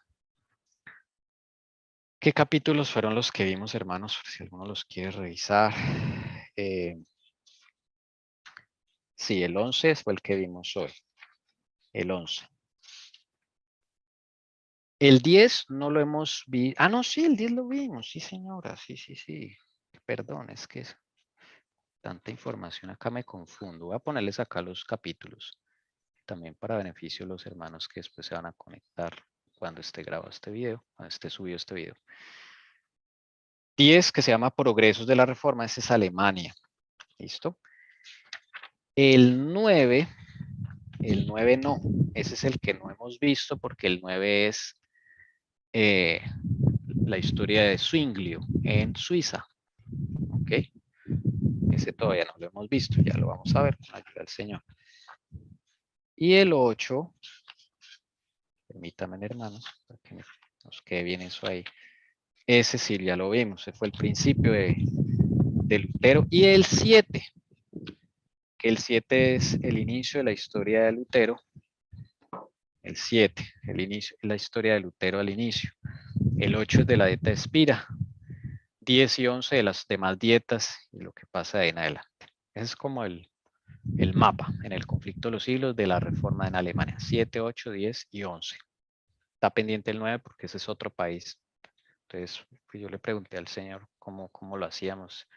fueron los que vimos, hermanos, si alguno los quiere revisar. Sí, el 11 fue el que vimos hoy. El 11. El 10 no lo hemos visto. Ah, no, sí, el 10 lo vimos. Sí, señora. Sí. Perdón, es que es tanta información. Acá me confundo. Voy a ponerles acá los capítulos. También para beneficio de los hermanos que después se van a conectar cuando esté grabado este video, cuando esté subido este video. 10, que se llama Progresos de la Reforma, ese es Alemania. ¿Listo? El 9 no, ese es el que no hemos visto porque el 9 es la historia de Zwinglio en Suiza. ¿Ok? Ese todavía no lo hemos visto, ya lo vamos a ver con la ayuda del Señor. Y el 8, permítanme, hermanos, para que nos quede bien eso ahí. Ese sí, ya lo vimos, ese fue el principio de Lutero. Y el 7, que el 7 es el inicio de la historia de Lutero. El 7, el inicio, la historia de Lutero al inicio. El 8 es de la dieta de Spira. 10 y 11 de las demás dietas y lo que pasa de ahí en adelante. Ese es como el mapa en el conflicto de los siglos de la reforma en Alemania. 7, 8, 10 y 11. Está pendiente el 9 porque ese es otro país. Entonces yo le pregunté al Señor cómo lo hacíamos.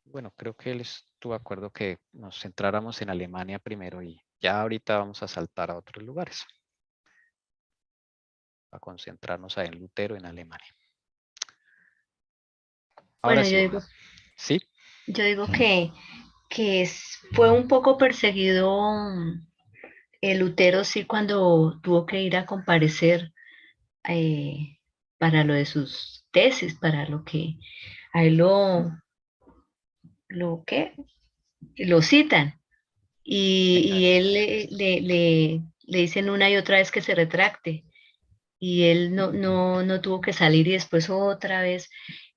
Bueno, creo que él estuvo de acuerdo que nos centráramos en Alemania primero y ya ahorita vamos a saltar a otros lugares. A concentrarnos ahí en Lutero en Alemania. Ahora Bueno, sí. ¿Sí? yo digo que fue un poco perseguido Lutero, sí, cuando tuvo que ir a comparecer para lo de sus tesis, para lo que a él lo citan. Y él le dicen una y otra vez que se retracte. Y él no tuvo que salir y después otra vez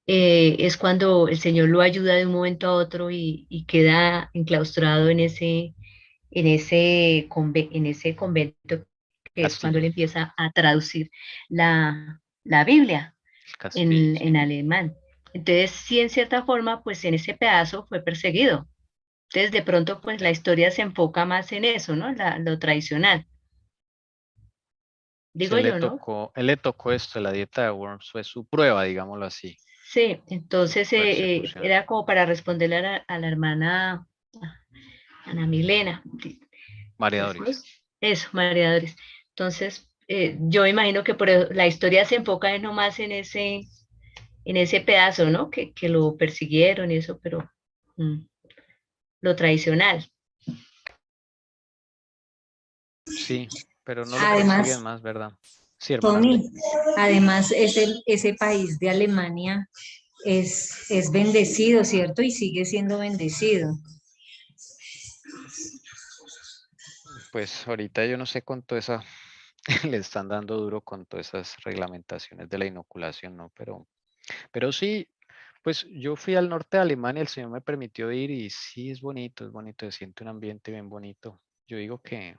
es cuando el Señor lo ayuda de un momento a otro y queda enclaustrado en ese convento, que es cuando él empieza a traducir la Biblia en alemán. Entonces, sí, en cierta forma, pues en ese pedazo fue perseguido. Entonces, de pronto, pues la historia se enfoca más en eso, ¿no? Lo tradicional. Digo yo, ¿no? Él le tocó esto, la dieta de Worms fue su prueba, digámoslo así. Sí, entonces era como para responderle a la hermana Ana Milena. María Doris. Eso, María Doris. Entonces, yo imagino que la historia se enfoca nomás en ese pedazo, ¿no? Que lo persiguieron y eso, pero lo tradicional. Sí, pero no lo persiguen más, ¿verdad? Sí, hermana. Tony, además ese país de Alemania es bendecido, ¿cierto? Y sigue siendo bendecido. Pues ahorita yo no sé con toda esa, le están dando duro con todas esas reglamentaciones de la inoculación, ¿no? Pero sí, pues yo fui al norte de Alemania, el Señor me permitió ir y sí es bonito, se siente un ambiente bien bonito. Yo digo que,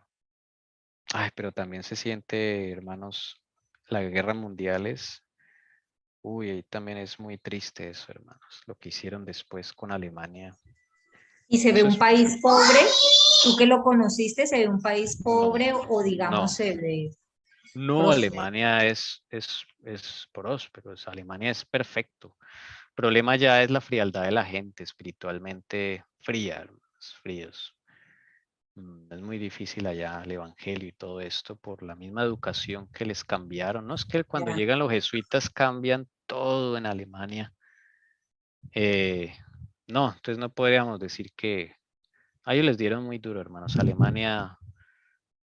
pero también se siente, hermanos, la guerra mundial ahí también es muy triste eso, hermanos, lo que hicieron después con Alemania. ¿Y se ve un país pobre? ¿Tú que lo conociste, se ve un país pobre o digamos se ve? No, Alemania es próspero, Alemania es perfecto. El problema ya es la frialdad de la gente, espiritualmente fría, fríos. Es muy difícil allá el evangelio y todo esto por la misma educación que les cambiaron. No es que cuando llegan los jesuitas cambian todo en Alemania. No, entonces no podríamos decir que a ellos les dieron muy duro, hermanos. Alemania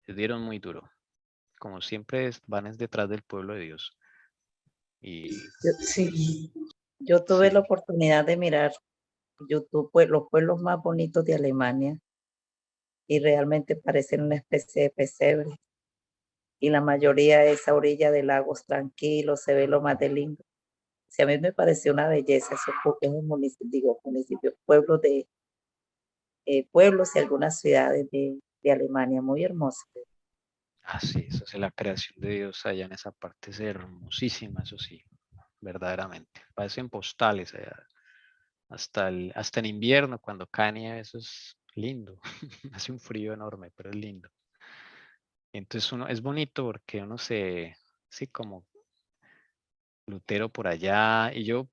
les dieron muy duro. Como siempre van detrás del pueblo de Dios. Yo tuve la oportunidad de mirar YouTube, pues, los pueblos más bonitos de Alemania y realmente parecen una especie de pesebre. y la mayoría de esa orilla de lagos tranquilos, se ve lo más de lindo. Sí, a mí me pareció una belleza esos pequeños municipios, pueblos y algunas ciudades de Alemania, muy hermosas. Así es, la creación de Dios allá en esa parte es hermosísima, eso sí, verdaderamente. Parecen postales allá, hasta en invierno cuando cae nieve, eso es lindo. Hace un frío enorme, pero es lindo. Entonces es bonito porque uno sí, como Lutero por allá, y yo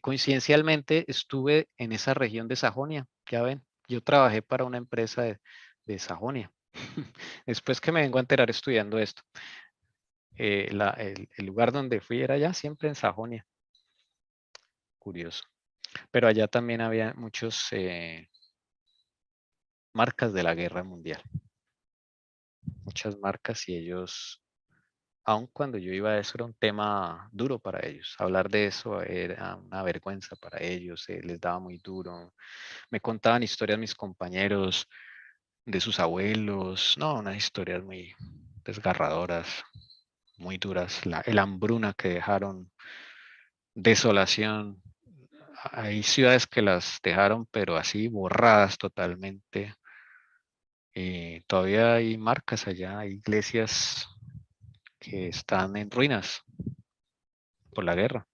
coincidencialmente estuve en esa región de Sajonia, ya ven, yo trabajé para una empresa de Sajonia, después que me vengo a enterar estudiando esto. El lugar donde fui era allá, siempre en Sajonia, curioso, pero allá también había muchos marcas de la guerra mundial, muchas marcas, y ellos, aun cuando yo iba, eso era un tema duro para ellos. Hablar de eso era una vergüenza para ellos, les daba muy duro. Me contaban historias mis compañeros de sus abuelos, no, unas historias muy desgarradoras, muy duras. El hambruna que dejaron, desolación. Hay ciudades que las dejaron, pero así borradas totalmente. Todavía hay marcas allá, hay iglesias que están en ruinas por la guerra.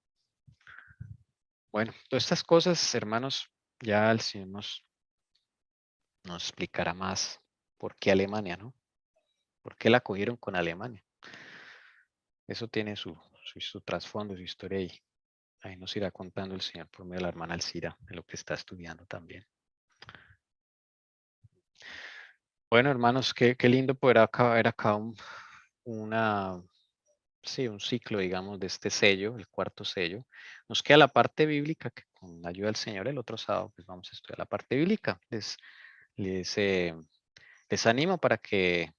Bueno, todas estas cosas, hermanos, ya el Señor nos explicará más por qué Alemania, ¿no? ¿Por qué la cogieron con Alemania? Eso tiene su trasfondo, su historia, y ahí nos irá contando el Señor por medio de la hermana Alcira, de lo que está estudiando también. Bueno, hermanos, qué lindo poder acabar acá un ciclo, digamos, de este sello, el cuarto sello. Nos queda la parte bíblica, que con la ayuda del Señor el otro sábado pues vamos a estudiar la parte bíblica. Les animo para que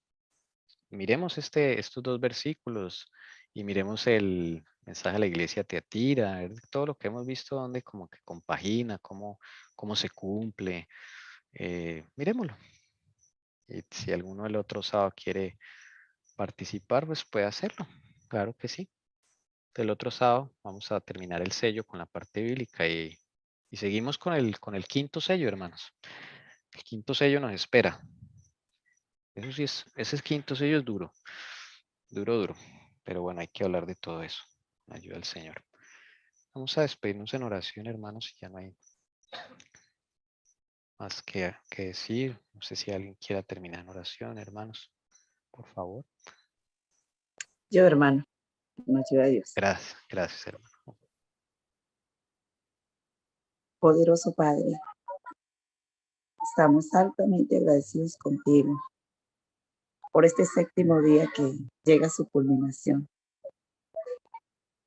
miremos estos dos versículos y miremos el mensaje a la iglesia de Tiatira, ver todo lo que hemos visto, donde como que compagina, cómo se cumple. Miremoslo. Y si alguno del otro sábado quiere participar, pues puede hacerlo. Claro que sí. El otro sábado vamos a terminar el sello con la parte bíblica y seguimos con el quinto sello, hermanos. El quinto sello nos espera. Eso sí ese quinto sello es duro, duro. Pero bueno, hay que hablar de todo eso. Ayuda al Señor. Vamos a despedirnos en oración, hermanos, y ya no hay más que decir. No sé si alguien quiera terminar en oración, hermanos, por favor. Yo, hermano, con la ayuda de Dios. Gracias, hermano. Poderoso Padre, estamos altamente agradecidos contigo por este séptimo día que llega a su culminación.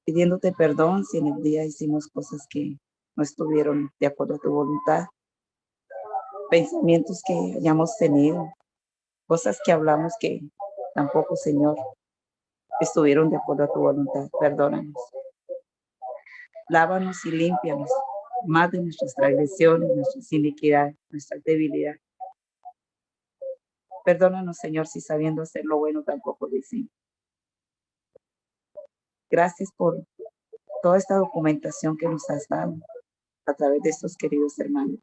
Pidiéndote perdón si en el día hicimos cosas que no estuvieron de acuerdo a tu voluntad, pensamientos que hayamos tenido, cosas que hablamos que tampoco, Señor, estuvieron de acuerdo a tu voluntad. Perdónanos. Lávanos y límpianos más de nuestras transgresiones, nuestras iniquidades, nuestra debilidad. Perdónanos, Señor, si sabiendo hacer lo bueno tampoco lo hicimos. Gracias por toda esta documentación que nos has dado a través de estos queridos hermanos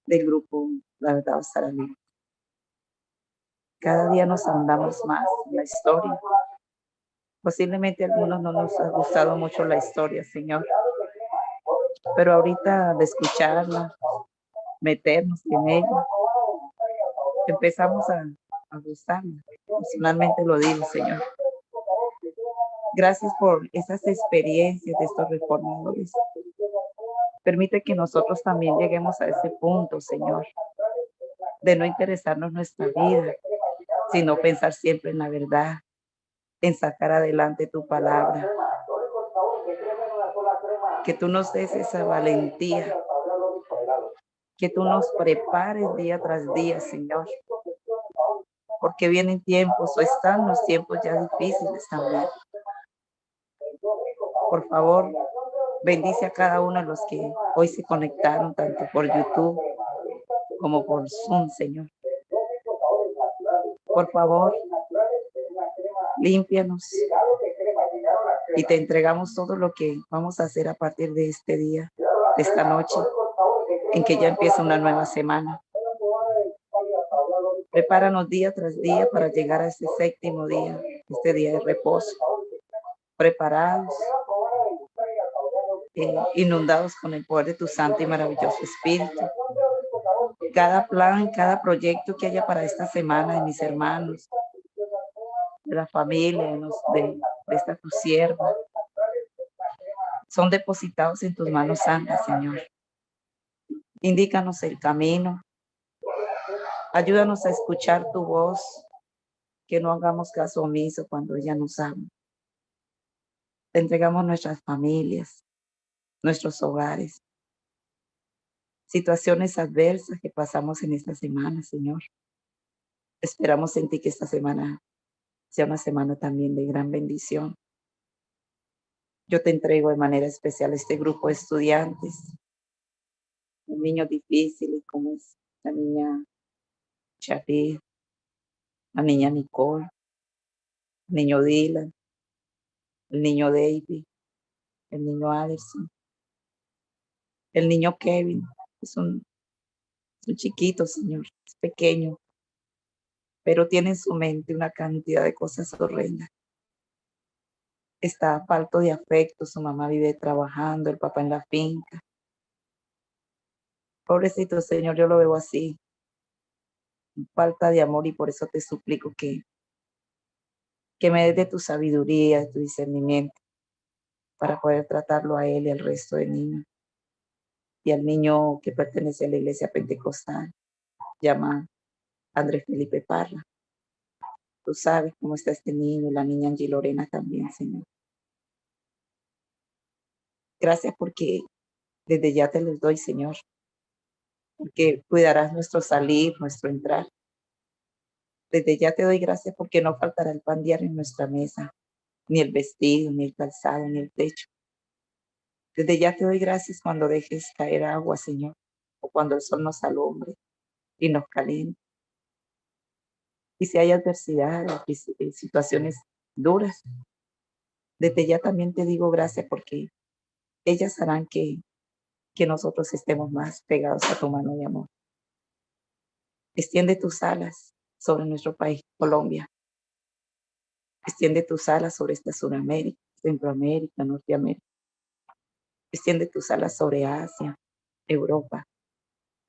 del grupo La Verdad va a estar bien. Cada día nos ahondamos más en la historia. Posiblemente a algunos no nos ha gustado mucho la historia, Señor, pero ahorita de escucharla, meternos en ella, empezamos a gustarla. Personalmente lo digo, Señor. Gracias por esas experiencias de estos reformadores. Permite que nosotros también lleguemos a ese punto, Señor, de no interesarnos nuestra vida, sino pensar siempre en la verdad, en sacar adelante tu palabra. Que tú nos des esa valentía, que tú nos prepares día tras día, Señor, porque vienen tiempos, o están los tiempos ya difíciles también. Por favor, bendice a cada uno de los que hoy se conectaron, tanto por YouTube como por Zoom, Señor. Por favor, límpianos. Y te entregamos todo lo que vamos a hacer a partir de este día, de esta noche, en que ya empieza una nueva semana. Prepáranos día tras día para llegar a este séptimo día, este día de reposo. Preparados, inundados con el poder de tu santo y maravilloso Espíritu. Cada plan, cada proyecto que haya para esta semana de mis hermanos, de la familia, de esta tu sierva, son depositados en tus manos santas, Señor. Indícanos el camino. Ayúdanos a escuchar tu voz, que no hagamos caso omiso cuando ella nos habla. Te entregamos nuestras familias, nuestros hogares, situaciones adversas que pasamos en esta semana, Señor. Esperamos en ti que esta semana sea una semana también de gran bendición. Yo te entrego de manera especial a este grupo de estudiantes, niños difíciles como es la niña Chapi, la niña Nicole, el niño Dylan, el niño David, el niño Addison, el niño Kevin. Es un chiquito, Señor, es pequeño, pero tiene en su mente una cantidad de cosas horrendas. Está falto de afecto, su mamá vive trabajando, el papá en la finca. Pobrecito, Señor, yo lo veo así, falta de amor, y por eso te suplico que me des de tu sabiduría, de tu discernimiento, para poder tratarlo a él y al resto de niños. Y al niño que pertenece a la iglesia pentecostal, llama Andrés Felipe Parra. Tú sabes cómo está este niño, la niña Angie Lorena también, Señor. Gracias porque desde ya te los doy, Señor, porque cuidarás nuestro salir, nuestro entrar. Desde ya te doy gracias porque no faltará el pan diario en nuestra mesa, ni el vestido, ni el calzado, ni el techo. Desde ya te doy gracias cuando dejes caer agua, Señor, o cuando el sol nos alumbre y nos caliente. Y si hay adversidad o situaciones duras, desde ya también te digo gracias porque ellas harán que nosotros estemos más pegados a tu mano de amor. Extiende tus alas sobre nuestro país, Colombia. Extiende tus alas sobre esta Sudamérica, Centroamérica, Norteamérica. Extiende tus alas sobre Asia, Europa,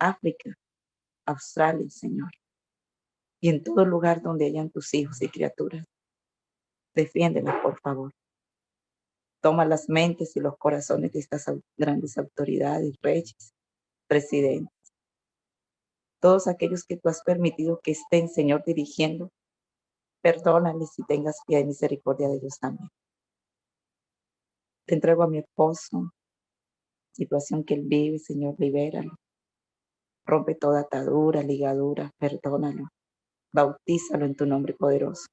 África, Australia, Señor. Y en todo lugar donde hayan tus hijos y criaturas. Defiéndelas, por favor. Toma las mentes y los corazones de estas grandes autoridades, reyes, presidentes. Todos aquellos que tú has permitido que estén, Señor, dirigiendo, perdónales y tengas piedad y misericordia de ellos también. Te entrego a mi esposo, situación que él vive, Señor, libéralo. Rompe toda atadura, ligadura, perdónalo. Bautízalo en tu nombre poderoso.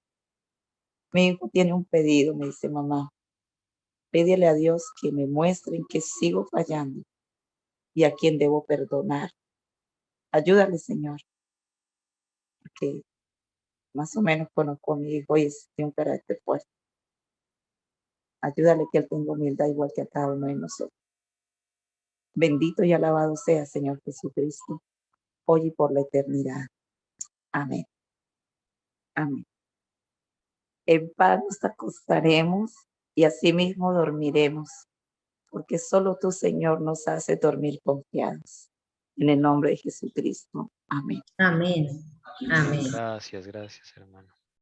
Mi hijo tiene un pedido, me dice mamá. Pídele a Dios que me muestre en qué sigo fallando y a quién debo perdonar. Ayúdale, Señor, porque más o menos conozco a mi hijo y es de un carácter fuerte. Ayúdale que él tenga humildad igual que a cada uno de nosotros. Bendito y alabado sea, Señor Jesucristo, hoy y por la eternidad. Amén. Amén. En paz nos acostaremos y asimismo dormiremos, porque solo tú, Señor, nos hace dormir confiados. En el nombre de Jesucristo. Amén. Amén. Amén. Gracias, hermano.